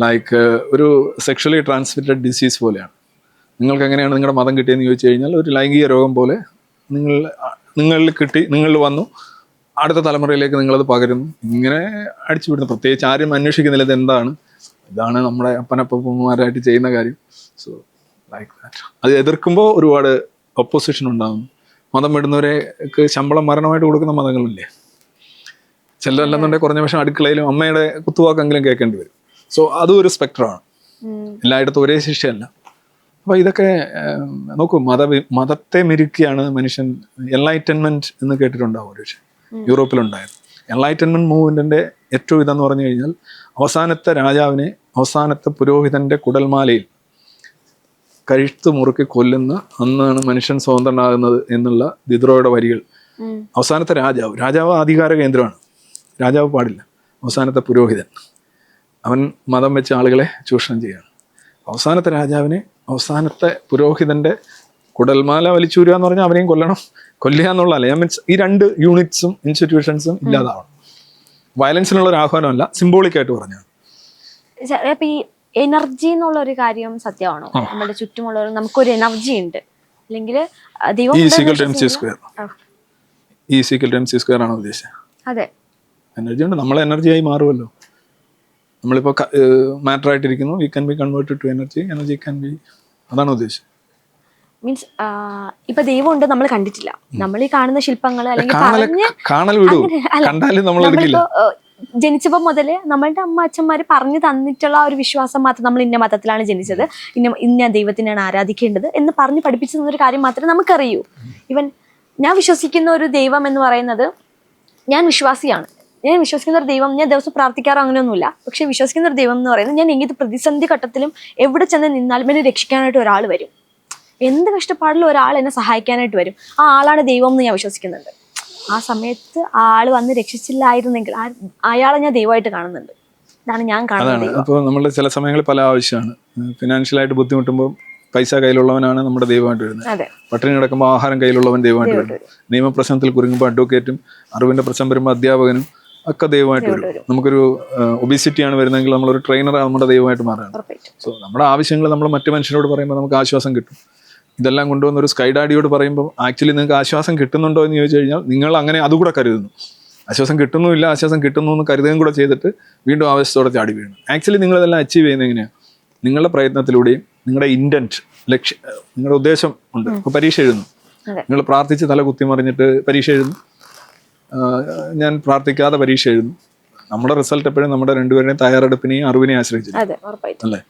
ലൈക്ക് ഒരു സെക്ഷലി ട്രാൻസ്മിറ്റഡ് ഡിസീസ് പോലെയാണ്. നിങ്ങൾക്ക് എങ്ങനെയാണ് നിങ്ങളുടെ മതം കിട്ടിയെന്ന് ചോദിച്ചു കഴിഞ്ഞാൽ ഒരു ലൈംഗിക രോഗം പോലെ നിങ്ങളിൽ കിട്ടി, നിങ്ങളിൽ വന്നു, അടുത്ത തലമുറയിലേക്ക് നിങ്ങളത് പകരുന്നു. ഇങ്ങനെ അടിച്ചു വിടുന്നു. പ്രത്യേകിച്ച് ആരും അന്വേഷിക്കുന്നില്ല ഇത് എന്താണ്, ഇതാണ് നമ്മുടെ അപ്പനപ്പന്മാരായിട്ട് ചെയ്യുന്ന കാര്യം. So like that. അത് എതിർക്കുമ്പോൾ ഒരുപാട് ഒപ്പോസിഷൻ ഉണ്ടാകുന്നു. മതം വിടുന്നവരെക്ക് ശമ്പളം മരണമായിട്ട് കൊടുക്കുന്ന മതങ്ങളില്ലേ? ചിലരല്ലെന്നുണ്ടെങ്കിൽ കുറഞ്ഞ പക്ഷം അടുക്കളയിലും അമ്മയുടെ കുത്തുവാക്കെങ്കിലും കേൾക്കേണ്ടി വരും. സോ അതും ഒരു സ്പെക്ട്രമാണ്. എല്ലായിടത്തും ഒരേ ശിക്ഷയല്ല. അപ്പോൾ ഇതൊക്കെ നോക്കൂ, മതത്തെ മെരുക്കിയാണ് മനുഷ്യൻ. എൻലൈറ്റൻമെന്റ് എന്ന് കേട്ടിട്ടുണ്ടാവും ഒരു പക്ഷേ, യൂറോപ്പിലുണ്ടായത്. എൻലൈറ്റൻമെന്റ് മൂവ്മെന്റിന്റെ ഏറ്റവും ഇതെന്ന് പറഞ്ഞു കഴിഞ്ഞാൽ അവസാനത്തെ രാജാവിനെ, അവസാനത്തെ പുരോഹിതന്റെ കുടൽമാലയിൽ കഴുത്ത് മുറുക്കി കൊല്ലുന്ന അന്നാണ് മനുഷ്യൻ സ്വതന്ത്രനാകുന്നത് എന്നുള്ള ദിദ്രോയുടെ വരികൾ. അവസാനത്തെ രാജാവ് അധികാര കേന്ദ്രമാണ്. രാജാവ് പാടില്ല. അവസാനത്തെ പുരോഹിതൻ, അവൻ മതം വെച്ച ആളുകളെ ചൂഷണം ചെയ്യുകയാണ്. അവസാനത്തെ രാജാവിനെ, അവസാനത്തെ പുരോഹിതന്റെ കുടൽമാല വലിച്ചൂരുക എന്ന് പറഞ്ഞാൽ അവനെയും കൊല്ലുക എന്നുള്ളതല്ല. ഞാൻ മീൻസ് ഈ രണ്ട് യൂണിറ്റ്സും ഇൻസ്റ്റിറ്റ്യൂഷൻസും ഇല്ലാതാവണം. വയലൻസിനുള്ള ഒരു ആഹ്വാനമല്ല, സിംബോളിക്കായിട്ട് പറഞ്ഞാണ്. അപ്പൊ ഈ എനർജി എന്നുള്ള ഒരു കാര്യം സത്യമാണോ? നമ്മുടെ ചുറ്റുമുള്ളവർ നമുക്കൊരു എനർജി ഉണ്ട്, അല്ലെങ്കിൽ ദൈവം E = mc². E = mc² ആണോ ഉദ്ദേശിച്ചത്? അതെ, എനർജി ഉണ്ട്, നമ്മളെ എനർജിയായി മാറുമല്ലോ. നമ്മളിപ്പോൾ മാറ്റർ ആയിട്ടിരിക്കുന്നു, we can be converted to energy, energy can be, അതാണ് ഉദ്ദേശിച്ചത്. മീൻസ് ഇപ്പൊ ദൈവം ഉണ്ട് നമ്മൾ കണ്ടിട്ടില്ല, നമ്മൾ ഈ കാണുന്ന ശില്പങ്ങൾ അല്ലെങ്കിൽ കാണൽ വിടൂ, കണ്ടാലും നമ്മൾ എടുക്കില്ല. ജനിച്ചപ്പോ മുതല് നമ്മളുടെ അമ്മ അച്ഛന്മാര് പറഞ്ഞു തന്നിട്ടുള്ള ഒരു വിശ്വാസം മാത്രം, നമ്മൾ ഇന്ന മതത്തിലാണ് ജനിച്ചത്, ഇന്ന ദൈവത്തിനാണ് ആരാധിക്കേണ്ടത് എന്ന് പറഞ്ഞ് പഠിപ്പിച്ചു തന്നൊരു കാര്യം മാത്രമേ നമുക്കറിയൂ. ഈവൻ ഞാൻ വിശ്വസിക്കുന്ന ഒരു ദൈവം എന്ന് പറയുന്നത്, ഞാൻ വിശ്വാസിയാണ്, ഞാൻ വിശ്വസിക്കുന്ന ഒരു ദൈവം, ഞാൻ ദിവസം പ്രാർത്ഥിക്കാറോ അങ്ങനെയൊന്നുമില്ല, പക്ഷെ വിശ്വസിക്കുന്ന ഒരു ദൈവം എന്ന് പറയുന്നത്, ഞാൻ ഏത് പ്രതിസന്ധി ഘട്ടത്തിലും എവിടെ ചെന്ന് നിന്നാലും എന്നെ രക്ഷിക്കാനായിട്ട് ഒരാൾ വരും, എന്ത് കഷ്ടപ്പാടിലും ഒരാൾ എന്നെ സഹായിക്കാനായിട്ട് വരും, ആ ആളാണ് ദൈവം എന്ന് ഞാൻ വിശ്വസിക്കുന്നുണ്ട്. ആ സമയത്ത് ആ ആള് വന്ന് രക്ഷിച്ചില്ലായിരുന്നെങ്കിൽ അയാളെ ഞാൻ ദൈവമായിട്ട് കാണുന്നുണ്ട്. ഇതാണ് ഞാൻ കാണുന്നത്. അപ്പോൾ നമ്മുടെ ചില സമയങ്ങളിൽ പല ആവശ്യമാണ്. ഫിനാൻഷ്യലായിട്ട് ബുദ്ധിമുട്ടുമ്പോൾ പൈസ കയ്യിലുള്ളവനാണ് നമ്മുടെ ദൈവമായിട്ട് വരുന്നത്. പട്ടിണി കിടക്കുമ്പോൾ ആഹാരം കയ്യിലുള്ളവൻ ദൈവമായിട്ട് വരുന്നത്. നിയമപ്രശ്നത്തിൽ കുരുങ്ങുമ്പോൾ അഡ്വക്കേറ്റും, അറിവിന്റെ പ്രശ്നം വരുമ്പോൾ അധ്യാപകനും ഒക്കെ ദൈവമായിട്ട് വരും. നമുക്കൊരു ഒബിസിറ്റിയാണ് വരുന്നതെങ്കിൽ നമ്മളൊരു ട്രെയിനർ നമ്മുടെ ദൈവമായിട്ട് മാറുകയാണ്. സോ നമ്മുടെ ആവശ്യങ്ങൾ നമ്മൾ മറ്റു മനുഷ്യരോട് പറയുമ്പോൾ നമുക്ക് ആശ്വാസം കിട്ടും. ഇതെല്ലാം കൊണ്ടുവന്ന ഒരു സ്കൈ ഡാഡിയോട് പറയുമ്പോൾ ആക്ച്വലി നിങ്ങൾക്ക് ആശ്വാസം കിട്ടുന്നുണ്ടോ എന്ന് ചോദിച്ചു കഴിഞ്ഞാൽ നിങ്ങൾ അങ്ങനെ അതുകൂടെ കരുതുന്നു. ആശ്വാസം കിട്ടുന്നുമില്ല, ആശ്വാസം കിട്ടുന്നു എന്ന് കരുതുകയും കൂടെ ചെയ്തിട്ട് വീണ്ടും ആവശ്യത്തോടെ ചാടി വീഴുന്നു. ആക്ച്വലി നിങ്ങളിതെല്ലാം അച്ചീവ് ചെയ്യുന്നത് എങ്ങനെയാണ്? നിങ്ങളുടെ പ്രയത്നത്തിലൂടെയും നിങ്ങളുടെ ഇൻറ്റൻറ്റ്, ലക്ഷ്യം, നിങ്ങളുടെ ഉദ്ദേശം ഉണ്ട്. ഇപ്പോൾ പരീക്ഷ എഴുതുന്നു, നിങ്ങൾ പ്രാർത്ഥിച്ച് തല കുത്തിമറിഞ്ഞിട്ട് പരീക്ഷ എഴുതുന്നു, ഞാൻ പ്രാർത്ഥിക്കാതെ പരീക്ഷ എഴുതുന്നു. നമ്മുടെ റിസൾട്ട് എപ്പോഴും നമ്മുടെ രണ്ടുപേരുടെയും തയ്യാറെടുപ്പിനെയും അറിവിനെയും ആശ്രയിച്ചിരിക്കും അല്ലേ?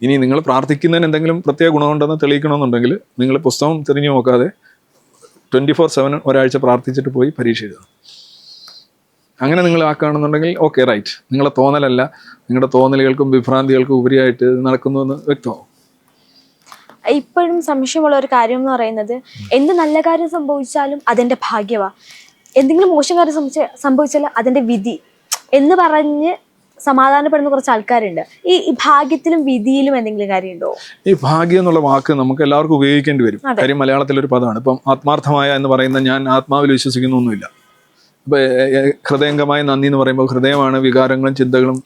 ഇനി നിങ്ങൾ പ്രാർത്ഥിക്കുന്നതിന് എന്തെങ്കിലും പ്രത്യേക ഗുണമുണ്ടെന്ന് തെളിയിക്കണമെന്നുണ്ടെങ്കിൽ നിങ്ങൾ പുസ്തകം തിരിഞ്ഞു നോക്കാതെ 24/7 ഒരാഴ്ച പ്രാർത്ഥിച്ചിട്ട് പോയി പരീക്ഷ എഴുതണം. അങ്ങനെ നിങ്ങൾ ആക്കുകയാണെന്നുണ്ടെങ്കിൽ ഓക്കെ, റൈറ്റ്, നിങ്ങളെ തോന്നലല്ല, നിങ്ങളുടെ തോന്നലുകൾക്കും വിഭ്രാന്തികൾക്കും ഉപരിയായിട്ട് നടക്കുന്നുവെന്ന് വ്യക്തമാവും. ഇപ്പോഴും സംശയമുള്ള ഒരു കാര്യം എന്ന് പറയുന്നത്, എന്ത് നല്ല കാര്യം സംഭവിച്ചാലും അതെന്റെ ഭാഗ്യവാ, എന്തെങ്കിലും മോശം കാര്യം സംഭവിച്ചാൽ അതിന്റെ വിധി എന്ന് പറഞ്ഞ് സമാധാനപ്പെടുന്ന കുറച്ച് ആൾക്കാരുണ്ട്. ഈ ഭാഗ്യത്തിലും വിധിയിലും എന്തെങ്കിലും കാര്യമുണ്ടോ? ഈ ഭാഗ്യം എന്നുള്ള വാക്ക് നമുക്ക് എല്ലാവർക്കും ഉപയോഗിക്കേണ്ടി വരും. കാര്യം മലയാളത്തിലൊരു പദമാണ്. ഇപ്പം ആത്മാർത്ഥമായ എന്ന് പറയുന്ന, ഞാൻ ആത്മാവിൽ വിശ്വസിക്കുന്നൊന്നുമില്ല. ഇപ്പൊ ഹൃദയംഗമായ നന്ദി എന്ന് പറയുമ്പോൾ ഹൃദയമാണ് വികാരങ്ങളും ചിന്തകളും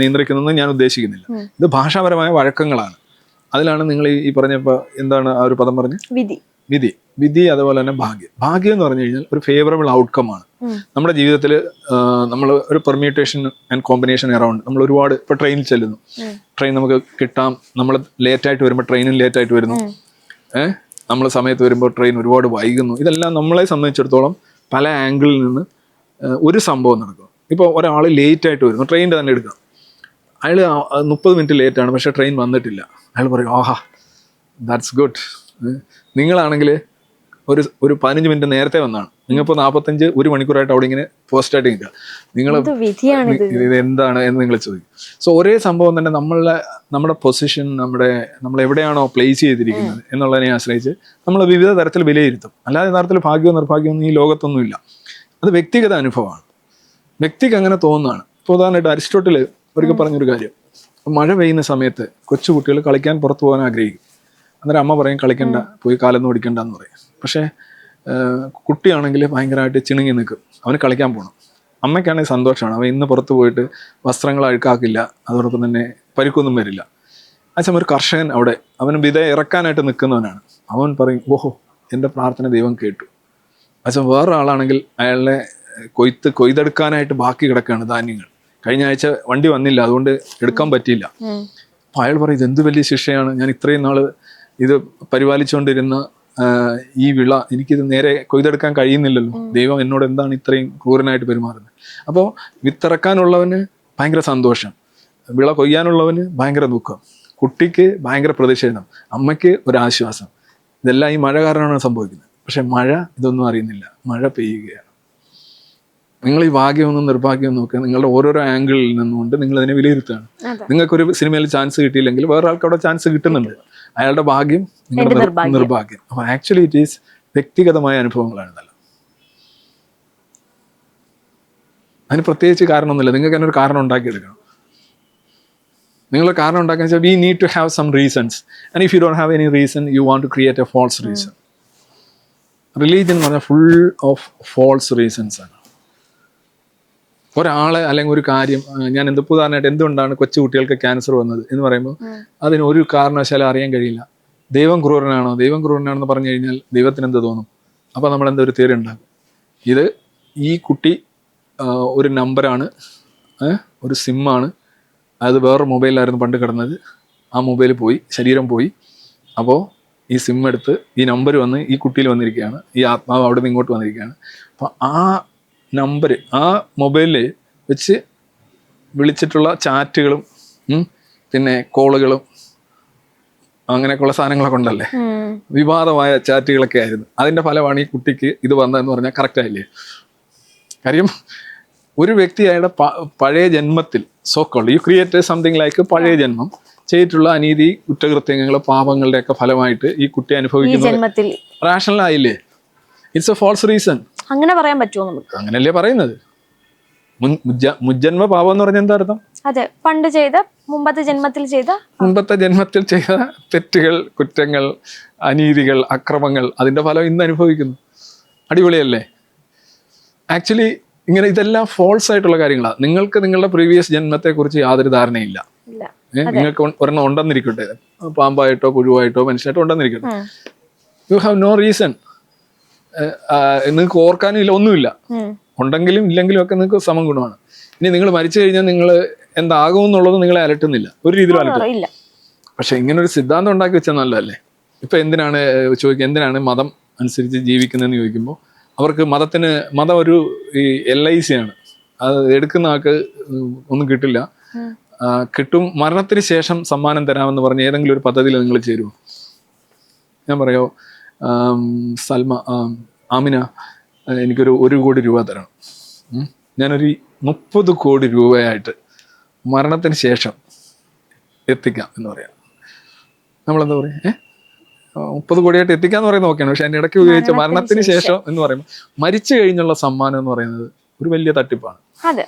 നിയന്ത്രിക്കുന്നതെന്ന് ഞാൻ ഉദ്ദേശിക്കുന്നില്ല. ഇത് ഭാഷാപരമായ വഴക്കങ്ങളാണ്. അതിലാണ് നിങ്ങൾ ഈ പറഞ്ഞപ്പോൾ എന്താണ് ആ ഒരു പദം പറഞ്ഞ്, വിധി, അതുപോലെ തന്നെ ഭാഗ്യം എന്ന് പറഞ്ഞു കഴിഞ്ഞാൽ ഒരു ഫേവറബിൾ ഔട്ട്കം ആണ്. നമ്മുടെ ജീവിതത്തിൽ നമ്മൾ ഒരു പെർമ്യൂട്ടേഷൻ ആൻഡ് കോമ്പിനേഷൻ അറൗണ്ട്, നമ്മൾ ഒരുപാട് ഇപ്പൊ ട്രെയിനിൽ ചെല്ലുന്നു, ട്രെയിൻ നമുക്ക് കിട്ടാം, നമ്മൾ ലേറ്റായിട്ട് വരുമ്പോൾ ട്രെയിനും ലേറ്റായിട്ട് വരുന്നു, നമ്മൾ സമയത്ത് വരുമ്പോൾ ട്രെയിൻ ഒരുപാട് വൈകുന്നു. ഇതെല്ലാം നമ്മളെ സംബന്ധിച്ചിടത്തോളം പല ആംഗിളിൽ നിന്ന് ഒരു സംഭവം നടക്കും. ഇപ്പോൾ ഒരാൾ ലേറ്റായിട്ട് വരുന്നു, ട്രെയിനിൻ്റെ തന്നെ എടുക്കാം, അയാൾ 30 മിനിറ്റ് ലേറ്റാണ്, പക്ഷേ ട്രെയിൻ വന്നിട്ടില്ല. അയാൾ പറയും ആഹാ ദാറ്റ്സ് ഗുഡ്. നിങ്ങളാണെങ്കിൽ ഒരു 15 മിനിറ്റ് നേരത്തെ വന്നാണ്, നിങ്ങളിപ്പോൾ 45 ഒരു മണിക്കൂറായിട്ട് അവിടെ ഇങ്ങനെ പോസ്റ്റായിട്ട് നിൽക്കുക, നിങ്ങൾ ഇത് എന്താണ് എന്ന് നിങ്ങൾ ചോദിക്കും. സോ ഒരേ സംഭവം തന്നെ നമ്മുടെ പൊസിഷൻ, നമ്മൾ എവിടെയാണോ പ്ലേസ് ചെയ്തിരിക്കുന്നത് എന്നുള്ളതിനെ ആശ്രയിച്ച് നമ്മൾ വിവിധ തരത്തിൽ വിലയിരുത്തും. അല്ലാതെ യഥാർത്ഥത്തിൽ ഭാഗ്യവും നിർഭാഗ്യമൊന്നും ഈ ലോകത്തൊന്നുമില്ല. അത് വ്യക്തിഗത അനുഭവമാണ്, വ്യക്തിക്ക് അങ്ങനെ തോന്നുന്നതാണ്. ഇപ്പോൾ ഉദാഹരണമായിട്ട് അരിസ്റ്റോട്ടിൽ ഒരിക്കൽ പറഞ്ഞൊരു കാര്യം, മഴ പെയ്യുന്ന സമയത്ത് കൊച്ചുകുട്ടികൾ കളിക്കാൻ പുറത്തു പോകാൻ ആഗ്രഹിക്കും. അന്നേരം അമ്മ പറയും കളിക്കണ്ട, പോയി കാലൊന്നും ഓടിക്കണ്ട എന്ന് പറയും. പക്ഷേ കുട്ടിയാണെങ്കിൽ ഭയങ്കരമായിട്ട് ചിണുങ്ങി നിൽക്കും, അവന് കളിക്കാൻ പോകണം. അമ്മയ്ക്കാണെങ്കിൽ സന്തോഷമാണ്, അവൻ ഇന്ന് പുറത്ത് പോയിട്ട് വസ്ത്രങ്ങൾ അഴുക്കാക്കില്ല, അതോടൊപ്പം തന്നെ പരിക്കൊന്നും വരില്ല. അച്ഛൻ ഒരു കർഷകൻ അവിടെ, അവന് വിത ഇറക്കാനായിട്ട് നിൽക്കുന്നവനാണ്. അവൻ പറയും ഓഹോ എൻ്റെ പ്രാർത്ഥന ദൈവം കേട്ടു. അച്ഛൻ വേറൊരാളാണെങ്കിൽ അയാളെ കൊയ്തെടുക്കാനായിട്ട് ബാക്കി കിടക്കുകയാണ് ധാന്യങ്ങൾ, കഴിഞ്ഞ ആഴ്ച വണ്ടി വന്നില്ല, അതുകൊണ്ട് എടുക്കാൻ പറ്റിയില്ല. അപ്പോൾ അയാൾ പറയും ഇതെന്ത് വലിയ ശിക്ഷയാണ്, ഞാൻ ഇത്രയും നാൾ ഇത് പരിപാലിച്ചുകൊണ്ടിരുന്ന ഈ വിള എനിക്കിത് നേരെ കൊയ്തെടുക്കാൻ കഴിയുന്നില്ലല്ലോ, ദൈവം എന്നോട് എന്താണ് ഇത്രയും ക്രൂരനായിട്ട് പെരുമാറുന്നത്. അപ്പോൾ വിത്തിറക്കാനുള്ളവന് ഭയങ്കര സന്തോഷം, വിള കൊയ്യാനുള്ളവന് ഭയങ്കര ദുഃഖം, കുട്ടിക്ക് ഭയങ്കര പ്രതിഷേധം, അമ്മയ്ക്ക് ഒരാശ്വാസം. ഇതെല്ലാം ഈ മഴ കാരണമാണ് സംഭവിക്കുന്നത്. പക്ഷെ മഴ ഇതൊന്നും അറിയുന്നില്ല, മഴ പെയ്യുകയാണ്. നിങ്ങൾ ഈ ഭാഗ്യമൊന്നും നിർഭാഗ്യം നോക്കുക, നിങ്ങളുടെ ഓരോരോ ആംഗിളിൽ നിന്നുകൊണ്ട് നിങ്ങൾ അതിനെ വിലയിരുത്തുകയാണ്. നിങ്ങൾക്കൊരു സിനിമയിൽ ചാൻസ് കിട്ടിയില്ലെങ്കിൽ വേറെ ആൾക്ക് അവിടെ ചാൻസ് കിട്ടുന്നുണ്ട്, അയാളുടെ ഭാഗ്യം നിങ്ങളുടെ നിർഭാഗ്യം. അപ്പൊ ആക്ച്വലി ഇറ്റ് ഈസ് വ്യക്തിഗതമായ അനുഭവങ്ങളാണ് ഇതെല്ലാം. അതിന് പ്രത്യേകിച്ച് കാരണമൊന്നുമില്ല, നിങ്ങൾക്ക് അതിനൊരു കാരണം ഉണ്ടാക്കിയെടുക്കണം. നിങ്ങൾ കാരണം ഉണ്ടാക്കാൻ വെച്ചാൽ we need to have some reasons, and if you don't have any reason you want to create a false reason. Religion എന്ന് പറഞ്ഞാൽ ഫുൾ ഓഫ് ഫോൾസ് റീസൺസ് ആണ്. ഒരാളെ അല്ലെങ്കിൽ ഒരു കാര്യം, ഞാൻ ഉദാഹരണമായിട്ട് എന്തുകൊണ്ടാണ് കൊച്ചു കുട്ടികൾക്ക് ക്യാൻസർ വന്നത് എന്ന് പറയുമ്പോൾ അതിന് ഒരു കാരണവശാലും അറിയാൻ കഴിയില്ല. ദൈവം ക്രൂരനാണോ, ദൈവം ക്രൂരനാണെന്ന് പറഞ്ഞു കഴിഞ്ഞാൽ ദൈവത്തിന് എന്ത് തോന്നും? അപ്പോൾ നമ്മൾ എന്താ ഒരു തിയറി ഉണ്ടാകും, ഇത് ഈ കുട്ടി ഒരു നമ്പറാണ്, ഒരു സിമ്മാണ്, അത് വേറൊരു മൊബൈലിലായിരുന്നു പണ്ട് കിടന്നത്, ആ മൊബൈൽ പോയി, ശരീരം പോയി, അപ്പോൾ ഈ സിം എടുത്ത് ഈ നമ്പർ വന്ന് ഈ കുട്ടിയിൽ വന്നിരിക്കുകയാണ്, ഈ ആത്മാവ് അവിടെ നിന്ന് ഇങ്ങോട്ട് വന്നിരിക്കുകയാണ്. അപ്പോൾ ആ നമ്പർ ആ മൊബൈലിൽ വെച്ച് വിളിച്ചിട്ടുള്ള ചാറ്റുകളും പിന്നെ കോളുകളും അങ്ങനെയൊക്കെയുള്ള സാധനങ്ങളൊക്കെ ഉണ്ടല്ലേ, വിവാദമായ ചാറ്റുകളൊക്കെ ആയിരുന്നു. അതിൻ്റെ ഫലമാണ് ഈ കുട്ടിക്ക് ഇത് വന്നതെന്ന് പറഞ്ഞാൽ കറക്റ്റ് ആയില്ലേ? കാര്യം ഒരു വ്യക്തി അയാളുടെ പഴയ ജന്മത്തിൽ so-called you create something like പഴയ ജന്മം ചെയ്തിട്ടുള്ള അനീതി, കുറ്റകൃത്യങ്ങൾ, പാപങ്ങളുടെ ഒക്കെ ഫലമായിട്ട് ഈ കുട്ടി അനുഭവിക്കുന്നത് റാഷണൽ ആയില്ലേ? It's a false reason. അങ്ങനെ പറയാൻ പറ്റുമോ നമുക്ക്? അങ്ങനല്ലേ പറയുന്നത്. മുജ്ജന്മ പാപം എന്ന് പറഞ്ഞാൽ എന്താ അർത്ഥം? അതെ, പണ്ട് ചെയ്ത മുമ്പത്തെ ജന്മത്തിൽ ചെയ്ത തെറ്റുകൾ, കുറ്റങ്ങൾ, അനീതികൾ, അക്രമങ്ങൾ, അതിന്റെ ഫലം ഇന്ന് അനുഭവിക്കുന്നു. അടിപൊളിയല്ലേ? ആക്ച്വലി ഇങ്ങനെ ഇതെല്ലാം ഫോൾസ് ആയിട്ടുള്ള കാര്യങ്ങളാണ്. നിങ്ങൾക്ക് നിങ്ങളുടെ പ്രീവിയസ് ജന്മത്തെ കുറിച്ച് യാതൊരു ധാരണയില്ല. നിങ്ങൾക്ക് ഒരെണ്ണം ഉണ്ടെന്നിരിക്കട്ടെ, പാമ്പായിട്ടോ പുഴുവായിട്ടോ മനുഷ്യനായിട്ടോ ഉണ്ടെന്നിരിക്കട്ടെ, യു ഹാവ് നോ റീസൺ. നിങ്ങൾക്ക് ഓർക്കാനും ഇല്ല, ഒന്നുമില്ല. ഉണ്ടെങ്കിലും ഇല്ലെങ്കിലും ഒക്കെ നിങ്ങൾക്ക് സമം ഗുണമാണ്. ഇനി നിങ്ങൾ മരിച്ചു കഴിഞ്ഞാൽ നിങ്ങൾ എന്താകും എന്നുള്ളത് നിങ്ങളെ അലട്ടുന്നില്ല, ഒരു രീതിയിലും അലട്ടില്ല. പക്ഷെ ഇങ്ങനെ ഒരു സിദ്ധാന്തം ഉണ്ടാക്കി വെച്ചാൽ നല്ലതല്ലേ? ഇപ്പൊ എന്തിനാണ് എന്തിനാണ് മതം അനുസരിച്ച് ജീവിക്കുന്നതെന്ന് ചോദിക്കുമ്പോൾ അവർക്ക് മതം ഒരു ഈ LIC ആണ്. അത് എടുക്കുന്ന ആൾക്ക് ഒന്നും കിട്ടില്ല, കിട്ടും മരണത്തിന് ശേഷം സമ്മാനം തരാമെന്ന് പറഞ്ഞ് ഏതെങ്കിലും ഒരു പദ്ധതിയിൽ നിങ്ങൾ ചേരുമോ? ഞാൻ പറയോ, ആമിന എനിക്കൊരു 1 കോടി രൂപ തരണം, ഞാനൊരു 30 കോടി രൂപയായിട്ട് മരണത്തിന് ശേഷം എത്തിക്കാം എന്ന് പറയാം. നമ്മളെന്താ പറയുക, 30 കോടിയായിട്ട് എത്തിക്കാന്ന് പറയുന്നത് ഓക്കെയാണ്. പക്ഷെ അതിൻ്റെ ഇടയ്ക്ക് ഉപയോഗിച്ച മരണത്തിന് ശേഷം എന്ന് പറയുമ്പോൾ മരിച്ചു കഴിഞ്ഞുള്ള സമ്മാനം എന്ന് പറയുന്നത് ഒരു വലിയ തട്ടിപ്പാണ്.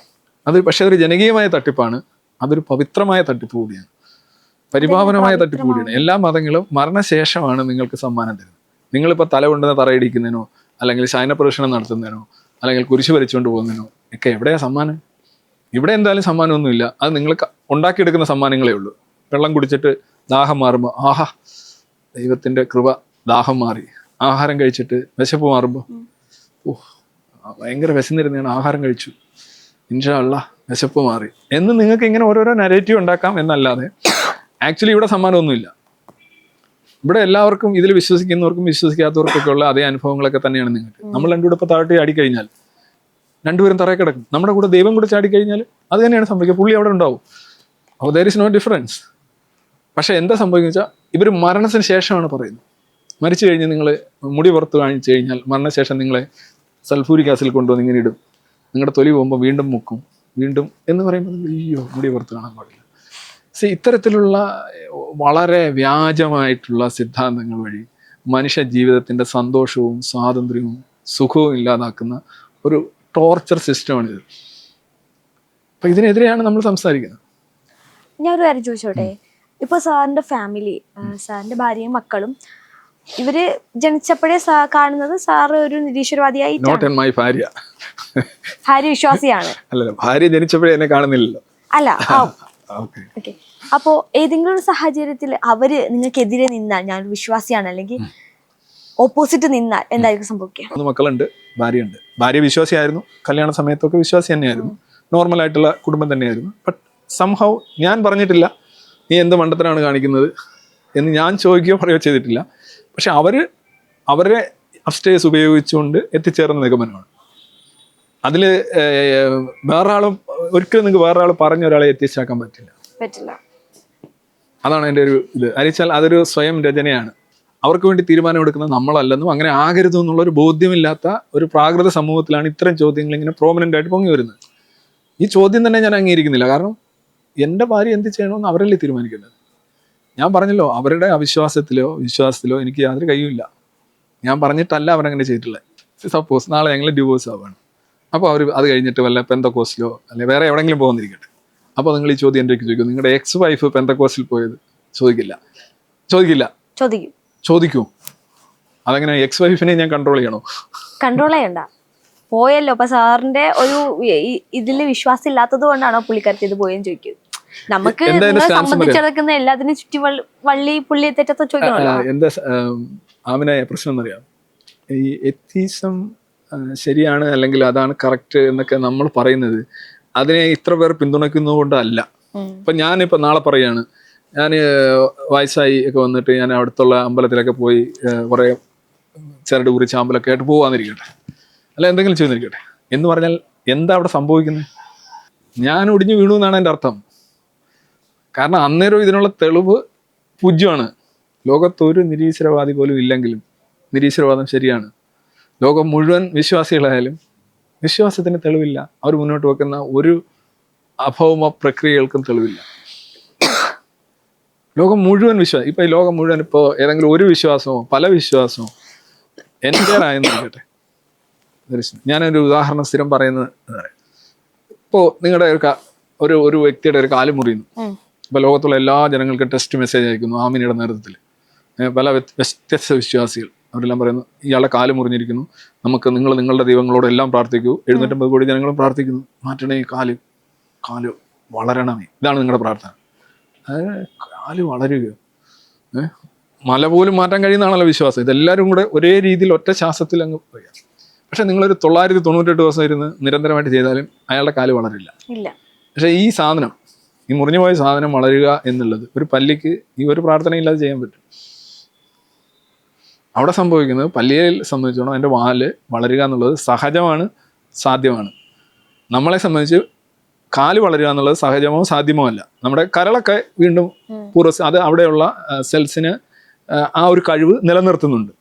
അത് പക്ഷെ ഒരു ജനകീയമായ തട്ടിപ്പാണ്, അതൊരു പവിത്രമായ തട്ടിപ്പ് കൂടിയാണ്, പരിപാവനമായ തട്ടിപ്പ് കൂടിയാണ്. എല്ലാ മതങ്ങളും മരണശേഷമാണ് നിങ്ങൾക്ക് സമ്മാനം തരുന്നത്. നിങ്ങളിപ്പോൾ തല കൊണ്ടുവന്ന് തറയിടിക്കുന്നതിനോ അല്ലെങ്കിൽ ശയനപ്രദക്ഷിണം നടത്തുന്നതിനോ അല്ലെങ്കിൽ കുരിശ് വരച്ചുകൊണ്ട് പോകുന്നതിനോ ഒക്കെ എവിടെയാ സമ്മാനം? ഇവിടെ എന്തായാലും സമ്മാനമൊന്നുമില്ല. അത് നിങ്ങൾ ഉണ്ടാക്കിയെടുക്കുന്ന സമ്മാനങ്ങളേ ഉള്ളൂ. വെള്ളം കുടിച്ചിട്ട് ദാഹം മാറുമ്പോൾ ആഹാ ദൈവത്തിൻ്റെ കൃപ, ദാഹം മാറി. ആഹാരം കഴിച്ചിട്ട് വിശപ്പ് മാറുമ്പോൾ ഭയങ്കര വിശന്നിരുന്നാണ്, ആഹാരം കഴിച്ചു, ഇൻഷാ അല്ലാഹ് വിശപ്പ് മാറി എന്ന് നിങ്ങൾക്ക് ഇങ്ങനെ ഓരോരോ നരേറ്റീവ് ഉണ്ടാക്കാം എന്നല്ലാതെ ആക്ച്വലി ഇവിടെ സമ്മാനമൊന്നുമില്ല. ഇവിടെ എല്ലാവർക്കും, ഇതിൽ വിശ്വസിക്കുന്നവർക്കും വിശ്വസിക്കാത്തവർക്കൊക്കെ ഉള്ള അതേ അനുഭവങ്ങളൊക്കെ തന്നെയാണ് നിങ്ങൾക്ക്. നമ്മൾ രണ്ടുകൂടെ ഇപ്പോൾ താഴെ ചാടിക്കഴിഞ്ഞാൽ രണ്ടുപേരും തറയെ കിടക്കും. നമ്മുടെ കൂടെ ദൈവം കൂടെ ചാടിക്കഴിഞ്ഞാൽ അത് തന്നെയാണ് സംഭവിക്കുക. പുള്ളി അവിടെ ഉണ്ടാവും. അപ്പോൾ ദർ ഇസ് നോ ഡിഫറൻസ്. പക്ഷെ എന്താ സംഭവിക്കുക വെച്ചാൽ ഇവർ മരണത്തിന് ശേഷമാണ് പറയുന്നത്. മരിച്ചു കഴിഞ്ഞ് നിങ്ങൾ മുടി പുറത്ത് കാണിച്ചു കഴിഞ്ഞാൽ മരണശേഷം നിങ്ങളെ സൾഫൂരിക് ആസിഡിൽ കൊണ്ടുവന്ന് ഇങ്ങനെ ഇടും, നിങ്ങളുടെ തൊലി പോകുമ്പോൾ വീണ്ടും മുക്കും, വീണ്ടും എന്ന് പറയുമ്പോൾ അയ്യോ മുടി പുറത്ത് കാണാൻ പാടില്ല. ഇത്തരത്തിലുള്ള വളരെ വ്യാജമായിട്ടുള്ള സിദ്ധാന്തങ്ങൾ വഴി മനുഷ്യ ജീവിതത്തിൻ്റെ സന്തോഷവും സ്വാതന്ത്ര്യവും സുഖവും ഇല്ലാതാക്കുന്ന ഒരു ടോർച്ചർ സിസ്റ്റമാണിത്. അപ്പം ഇതിനെതിരെയാണ് നമ്മൾ സംസാരിക്കുന്നത്. ഞാൻ ഒരു കാര്യം ചോദിച്ചോട്ടെ, ഇപ്പൊ സാറിന്റെ ഫാമിലി, സാറിന്റെ ഭാര്യയും മക്കളും, ഇവര് ജനിച്ചപ്പോഴേ കാണുന്നത് സാറ് ഒരു നിരീശ്വരവാദിയായി. ഭാര്യ വിശ്വാസിയാണ്. അല്ലല്ലോ, ഭാര്യ ജനിച്ചപ്പോഴേ എന്നെ കാണുന്നില്ലല്ലോ. അല്ല, ഓക്കെ. അപ്പോ ഏതെങ്കിലും ഒരു സാഹചര്യത്തിൽ അവര് നിങ്ങൾക്കെതിരെ നിന്നാൽ, ഞാനൊരു വിശ്വാസിയാണ് അല്ലെങ്കിൽ ഓപ്പോസിറ്റ് നിന്നാൽ എന്തായിരിക്കും സംഭവിക്കുക? 3 മക്കളുണ്ട്, ഭാര്യയുണ്ട്. ഭാര്യ വിശ്വാസിയായിരുന്നു, കല്യാണ സമയത്തൊക്കെ വിശ്വാസി തന്നെയായിരുന്നു, നോർമൽ ആയിട്ടുള്ള കുടുംബം തന്നെയായിരുന്നു. ബട്ട് സംഹൗ ഞാൻ പറഞ്ഞിട്ടില്ല നീ എന്ത് മണ്ടത്തരാണ് കാണിക്കുന്നത് എന്ന് ഞാൻ ചോദിക്കുകയോ പറയുകയോ ചെയ്തിട്ടില്ല. പക്ഷെ അവരെ അപ്സ്റ്റേഴ്സ് ഉപയോഗിച്ചുകൊണ്ട് എത്തിച്ചേർന്ന നിഗമനമാണ്. അതിൽ വേറൊരാളും ഒരിക്കലും നിങ്ങൾക്ക് വേറൊരാൾ പറഞ്ഞ ഒരാളെ എത്തിച്ചാക്കാൻ പറ്റില്ല. അതാണ് എൻ്റെ ഒരു ഇത്. അരിച്ചാൽ അതൊരു സ്വയം രചനയാണ്. അവർക്ക് വേണ്ടി തീരുമാനമെടുക്കുന്നത് നമ്മളല്ലെന്നും അങ്ങനെ ആകരുതും എന്നുള്ളൊരു ബോധ്യമില്ലാത്ത ഒരു പ്രാകൃത സമൂഹത്തിലാണ് ഇത്തരം ചോദ്യങ്ങൾ ഇങ്ങനെ പ്രോമിനൻ്റ് ആയിട്ട് പൊങ്ങി വരുന്നത്. ഈ ചോദ്യം തന്നെ ഞാൻ അംഗീകരിക്കുന്നില്ല. കാരണം എൻ്റെ ഭാര്യ എന്ത് ചെയ്യണമെന്ന് അവരല്ലേ തീരുമാനിക്കേണ്ടത്. ഞാൻ പറഞ്ഞല്ലോ, അവരുടെ അവിശ്വാസത്തിലോ വിശ്വാസത്തിലോ എനിക്ക് യാതൊരു കഴിയുമില്ല. ഞാൻ പറഞ്ഞിട്ടല്ല അവരങ്ങനെ ചെയ്തിട്ടുള്ളത്. സപ്പോസ് നാളെ ഞങ്ങൾ ഡിവോഴ്സ് ആവുകയാണ്, അപ്പോൾ അവർ അത് കഴിഞ്ഞിട്ട് വല്ല പെന്തക്കോസ്റ്റിലോ അല്ലെങ്കിൽ വേറെ എവിടെയെങ്കിലും പോകുന്നിരിക്കട്ടെ, അപ്പോൾ നിങ്ങൾ ഈ ചോദ്യം എൻ്റെ ചോദിക്കും, നിങ്ങളുടെ എക്സ് വൈഫ് പെന്തക്കോസ്റ്റിൽ പോയത്? ചോദിക്കൂ. അതെങ്ങനെ എക്സ് വൈഫിനെ ഞാൻ കൺട്രോൾ ചെയ്യണോ? കൺട്രോൾ ചെയ്യണ്ട, പോയല്ലോ. അപ്പൊ സാറിന്റെ ഒരു ഇതില് വിശ്വാസം ഇല്ലാത്തത് കൊണ്ടാണോ പുള്ളിക്കാരത്തി ഇത് പോയെന്ന് ചോദിക്കും. നമുക്ക് എന്താ അതിന്റെ stance സംബന്ധിച്ചെടുക്കുന്ന എല്ലാത്തിനും ചുറ്റി വള്ളി പുള്ളി തെറ്റത്തെ ചോദിക്കണമല്ലോ. എന്താ ആമിനെ പ്രശ്നം എന്നറിയാം, ഈ എത്തീസം ശരിയാണ് അല്ലെങ്കിൽ അതാണ് കറക്റ്റ് എന്നൊക്കെ നമ്മൾ പറയുന്നത് അതിനെ ഇത്ര പേർ പിന്തുണയ്ക്കുന്നത് കൊണ്ടല്ല. ഇപ്പൊ ഞാനിപ്പോ നാളെ പറയാണ്, ഞാൻ വയസ്സായി ഒക്കെ വന്നിട്ട് ഞാൻ അടുത്തുള്ള അമ്പലത്തിലൊക്കെ പോയി കുറെ ചരട് കുറിച്ച് അമ്പലമൊക്കെ ആയിട്ട് പോവാന്നിരിക്കട്ടെ, അല്ല എന്തെങ്കിലും ചെയ്തിരിക്കട്ടെ എന്ന് പറഞ്ഞാൽ എന്താ അവിടെ സംഭവിക്കുന്നത്? ഞാൻ ഒടിഞ്ഞു വീണു എന്നാണ് എൻ്റെ അർത്ഥം. കാരണം അന്നേരം ഇതിനുള്ള തെളിവ് പൂജ്യമാണ്. ലോകത്തൊരു നിരീശ്വരവാദി പോലും ഇല്ലെങ്കിലും നിരീശ്വരവാദം ശരിയാണ്. ലോകം മുഴുവൻ വിശ്വാസികളായാലും വിശ്വാസത്തിന് തെളിവില്ല. അവർ മുന്നോട്ട് വെക്കുന്ന ഒരു അഭൗമ പ്രക്രിയകൾക്കും തെളിവില്ല. ലോകം മുഴുവൻ വിശ്വാസം, ഇപ്പൊ ഈ ലോകം മുഴുവൻ ഇപ്പോൾ ഏതെങ്കിലും ഒരു വിശ്വാസമോ പല വിശ്വാസമോ എൻ്റെ ആയെന്നിരിക്കട്ടെ. ഞാനൊരു ഉദാഹരണം സ്ഥിരം പറയുന്നത്, ഇപ്പോൾ നിങ്ങളുടെ ഒരു വ്യക്തിയുടെ ഒരു കാല് മുറിയുന്നു. ഇപ്പൊ ലോകത്തുള്ള എല്ലാ ജനങ്ങൾക്കും ടെസ്റ്റ് മെസ്സേജ് അയക്കുന്നു ആമിനിയുടെ നേതൃത്വത്തിൽ. പല വ്യത്യസ്ത വിശ്വാസികൾ അവരെല്ലാം പറയുന്നു ഇയാളെ കാല് മുറിഞ്ഞിരിക്കുന്നു, നമുക്ക് നിങ്ങളുടെ ദൈവങ്ങളോട് എല്ലാം പ്രാർത്ഥിക്കൂ. 750 കോടി ജനങ്ങളും പ്രാർത്ഥിക്കുന്നു, മാറ്റണേ കാല് വളരണമേ, ഇതാണ് നിങ്ങളുടെ പ്രാർത്ഥന. കാല് വളരുക, മല പോലും മാറ്റാൻ കഴിയുന്നതാണല്ലോ വിശ്വാസം. ഇതെല്ലാവരും കൂടെ ഒരേ രീതിയിൽ ഒറ്റ ശ്വാസത്തിൽ അങ്ങ് പറയാം. പക്ഷെ നിങ്ങളൊരു 998 ദിവസം ഇരുന്ന് നിരന്തരമായിട്ട് ചെയ്താലും അയാളുടെ കാല് വളരില്ല. പക്ഷെ ഈ സാധനം, ഈ മുറിഞ്ഞു പോയ സാധനം വളരുക എന്നുള്ളത് ഒരു പല്ലിക്ക് ഈ ഒരു പ്രാർത്ഥനയില്ലാതെ ചെയ്യാൻ പറ്റും. അവിടെ സംഭവിക്കുന്നത് പല്ലിയെ സംബന്ധിച്ചോളം അതിൻ്റെ വാല് വളരുക എന്നുള്ളത് സഹജമാണ്, സാധ്യമാണ്. നമ്മളെ സംബന്ധിച്ച് കാല് വളരുക എന്നുള്ളത് സഹജമോ സാധ്യമോ അല്ല. നമ്മുടെ കരളൊക്കെ വീണ്ടും അത് അവിടെയുള്ള സെൽസിന് ആ ഒരു കഴിവ് നിലനിർത്തുന്നുണ്ട്.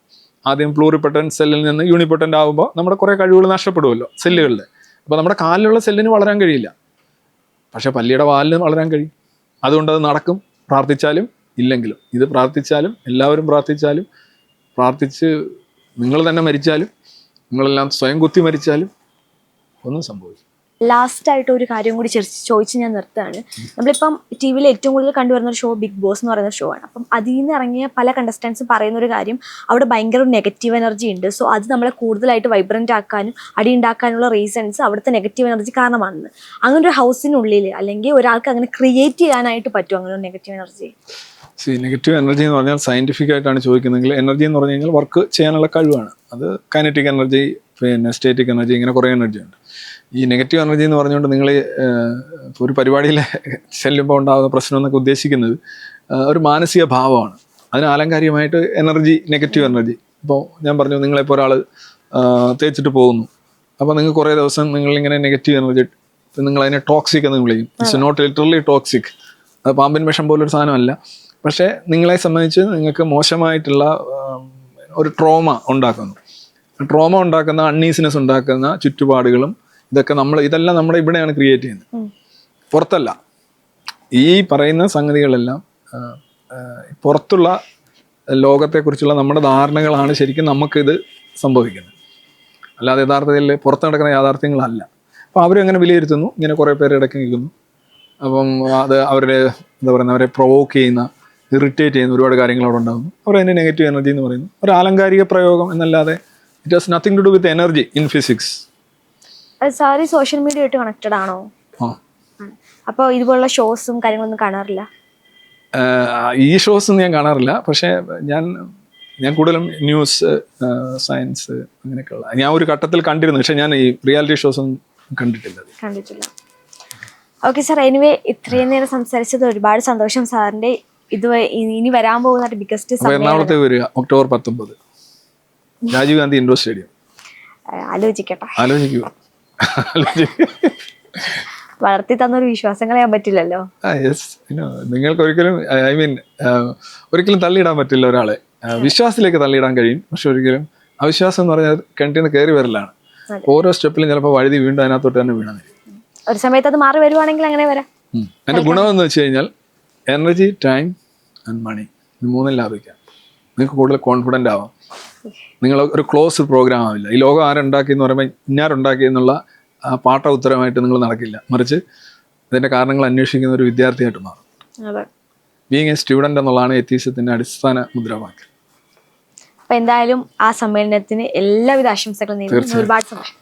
ആദ്യം പ്ലൂറിപ്പൊട്ടൻറ്റ് സെല്ലിൽ നിന്ന് യൂണിപ്പൊട്ടൻ്റ് ആകുമ്പോൾ നമ്മുടെ കുറേ കഴിവുകൾ നഷ്ടപ്പെടുമല്ലോ സെല്ലുകളിൽ. അപ്പോൾ നമ്മുടെ കാലിലുള്ള സെല്ലിന് വളരാൻ കഴിയില്ല, പക്ഷെ പല്ലിയുടെ വാലിന് വളരാൻ കഴിയും. അതുകൊണ്ട് അത് നടക്കും, പ്രാർത്ഥിച്ചാലും ഇല്ലെങ്കിലും. ഇത് പ്രാർത്ഥിച്ചാലും എല്ലാവരും പ്രാർത്ഥിച്ച് നിങ്ങൾ തന്നെ മരിച്ചാലും നിങ്ങളെല്ലാം സ്വയം കുത്തി മരിച്ചാലും ഒന്നും സംഭവിക്കും. ലാസ്റ്റ് ആയിട്ട് ഒരു കാര്യം കൂടി ചോദിച്ച് ഞാൻ നിർത്തുകയാണ്. നമ്മളിപ്പം ടി വിയിൽ ഏറ്റവും കൂടുതൽ കണ്ടുവരുന്ന ഒരു ഷോ ബിഗ് ബോസ് എന്ന് പറയുന്ന ഷോ ആണ്. അപ്പം അതിൽ നിന്ന് ഇറങ്ങിയ പല കണ്ടസ്റ്റൻസും പറയുന്ന ഒരു കാര്യം, അവിടെ ഭയങ്കര നെഗറ്റീവ് എനർജി ഉണ്ട്. സോ അത് നമ്മളെ കൂടുതലായിട്ട് വൈബ്രൻ്റ് ആക്കാനും അടി ഉണ്ടാക്കാനുള്ള റീസൺസ് അവിടുത്തെ നെഗറ്റീവ് എനർജി കാരണമാണെന്ന്. അങ്ങനെ ഒരു ഹൗസിനുള്ളിൽ അല്ലെങ്കിൽ ഒരാൾക്ക് അങ്ങനെ ക്രിയേറ്റ് ചെയ്യാനായിട്ട് പറ്റും അങ്ങനെ ഒരു നെഗറ്റീവ് എനർജി? നെഗറ്റീവ് എനർജി എന്ന് പറഞ്ഞാൽ സയന്റിഫിക് ആയിട്ടാണ് ചോദിക്കുന്നതെങ്കിൽ എനർജി എന്ന് പറഞ്ഞു കഴിഞ്ഞാൽ വർക്ക് ചെയ്യാനുള്ള കഴിവാണ്. അത് കൈനറ്റിക് എനർജി, പിന്നെ സ്റ്റേറ്റിക് എനർജി, ഇങ്ങനെ കുറേ എനർജി ഉണ്ട്. ഈ നെഗറ്റീവ് എനർജി എന്ന് പറഞ്ഞുകൊണ്ട് നിങ്ങൾ ഒരു പരിപാടിയിൽ ചെല്ലുമ്പോൾ ഉണ്ടാകുന്ന പ്രശ്നം എന്നൊക്കെ ഉദ്ദേശിക്കുന്നത് ഒരു മാനസിക ഭാവമാണ്. അതിന് ആലങ്കാരികമായിട്ട് എനർജി, നെഗറ്റീവ് എനർജി. ഇപ്പോൾ ഞാൻ പറഞ്ഞു, നിങ്ങളിപ്പോൾ ഒരാൾ തേച്ചിട്ട് പോകുന്നു, അപ്പോൾ നിങ്ങൾ കുറേ ദിവസം നിങ്ങളിങ്ങനെ നെഗറ്റീവ് എനർജി, നിങ്ങളതിനെ ടോക്സിക് എന്ന് വിളിക്കും. ഇറ്റ്സ് നോട്ട് ലിറ്ററലി ടോക്സിക്, അത് പാമ്പിൻ വിഷം പോലൊരു സാധനമല്ല. പക്ഷേ നിങ്ങളെ സംബന്ധിച്ച് നിങ്ങൾക്ക് മോശമായിട്ടുള്ള ഒരു ട്രോമ ഉണ്ടാക്കുന്ന അൺഈസിനെസ് ഉണ്ടാക്കുന്ന ചുറ്റുപാടുകളും ഇതെല്ലാം നമ്മുടെ ഇവിടെയാണ് ക്രിയേറ്റ് ചെയ്യുന്നത്, പുറത്തല്ല. ഈ പറയുന്ന സംഗതികളെല്ലാം പുറത്തുള്ള ലോകത്തെക്കുറിച്ചുള്ള നമ്മുടെ ധാരണകളാണ് ശരിക്കും നമുക്കിത് സംഭവിക്കുന്നത്. അല്ലാതെ യഥാർത്ഥത്തിൽ പുറത്ത് നടക്കുന്ന യാഥാർത്ഥ്യങ്ങളല്ല. അപ്പോൾ അവരെങ്ങനെ വിലയിരുത്തുന്നു, ഇങ്ങനെ കുറേ പേര് ഇടയ്ക്ക് നിൽക്കുന്നു. അപ്പം അത് അവരെ അവരെ പ്രൊവോക്ക് ചെയ്യുന്ന, ഇറിറ്റേറ്റ് ചെയ്യുന്ന ഒരുപാട് കാര്യങ്ങൾ അവിടെ ഉണ്ടാകുന്നു. അവർ അതിൻ്റെ നെഗറ്റീവ് എനർജി എന്ന് പറയുന്നു. ഒരു ആലങ്കാരിക പ്രയോഗം എന്നല്ലാതെ it has nothing to do with energy in physics. Sorry social media ആയിട്ട് കണക്റ്റഡ് ആണോ? അപ്പോൾ ഇതുപോലുള്ള ഷോസും കാര്യങ്ങളൊന്നും കാണാറില്ല? ഈ ഷോസ് ഞാൻ കാണാറില്ല. പക്ഷേ ഞാൻ കൂടുതലും ന്യൂസ്, സയൻസ് അങ്ങനെയൊക്കെയുള്ള ഞാൻ ഒരു ഘട്ടത്തിൽ കണ്ടിരുന്നു. പക്ഷെ ഞാൻ ഈ റിയാലിറ്റി ഷോസ് ഒന്നും കണ്ടിട്ടില്ല. ഓക്കെ സാർ, എനിവേ ഇത്രയും നേരം സംസാരിച്ചത് ഒരുപാട് സന്തോഷം. സാറിന്റെ ഇത് ഇനി വരാൻ പോകുന്ന ബിഗസ്റ്റ് എറണാകുളത്ത് വരിക October 19, Rajiv Gandhi indoor stadium. ആലോചിക്കുക. വളർത്തി തന്നൊരു വിശ്വാസം കളയാൻ പറ്റില്ലല്ലോ. നിങ്ങൾക്ക് ഒരിക്കലും തള്ളിയിടാൻ പറ്റില്ല ഒരാളെ. വിശ്വാസത്തിലേക്ക് തള്ളിയിടാൻ കഴിയും, പക്ഷെ ഒരിക്കലും അവിശ്വാസം എന്ന് പറഞ്ഞാൽ കിണറ്റിൽ നിന്ന് കയറി വരലാണ്. ഓരോ സ്റ്റെപ്പിലും ചിലപ്പോൾ വഴുതി വീണ്ടും അതിനകത്തോട്ട് തന്നെ വീണാൽ ഒരു സമയത്ത് അത് മാറി വരുവാണെങ്കിൽ അങ്ങനെ വരാം. അതിന്റെ ഗുണമെന്ന് വെച്ച് കഴിഞ്ഞാൽ എനർജി, ടൈം ആൻഡ് മണി, ഇത് മൂന്നും ലാഭിക്കാം. നിങ്ങൾക്ക് കൂടുതൽ കോൺഫിഡൻ്റ് ആവാം. നിങ്ങൾ ഒരു ക്ലോസ് പ്രോഗ്രാം ആവില്ല. ഈ ലോകം ആരുണ്ടാക്കി എന്ന് പറയുമ്പോൾ ഇന്നാരുണ്ടാക്കി എന്നുള്ള പാട്ട ഉത്തരമായിട്ട് നിങ്ങൾ നടക്കില്ല, മറിച്ച് ഇതിൻ്റെ കാരണങ്ങൾ അന്വേഷിക്കുന്ന ഒരു വിദ്യാർത്ഥിയായിട്ട് മാറും. ബീങ് എ സ്റ്റുഡൻറ് എന്നുള്ളതാണ് എത്തീസത്തിൻ്റെ അടിസ്ഥാന മുദ്രാവാക്യം. അപ്പോൾ എന്തായാലും ആ സമ്മേളനത്തിന് എല്ലാവിധ ആശംസകളും നേരുന്നു. ഒരുപാട് സന്തോഷം.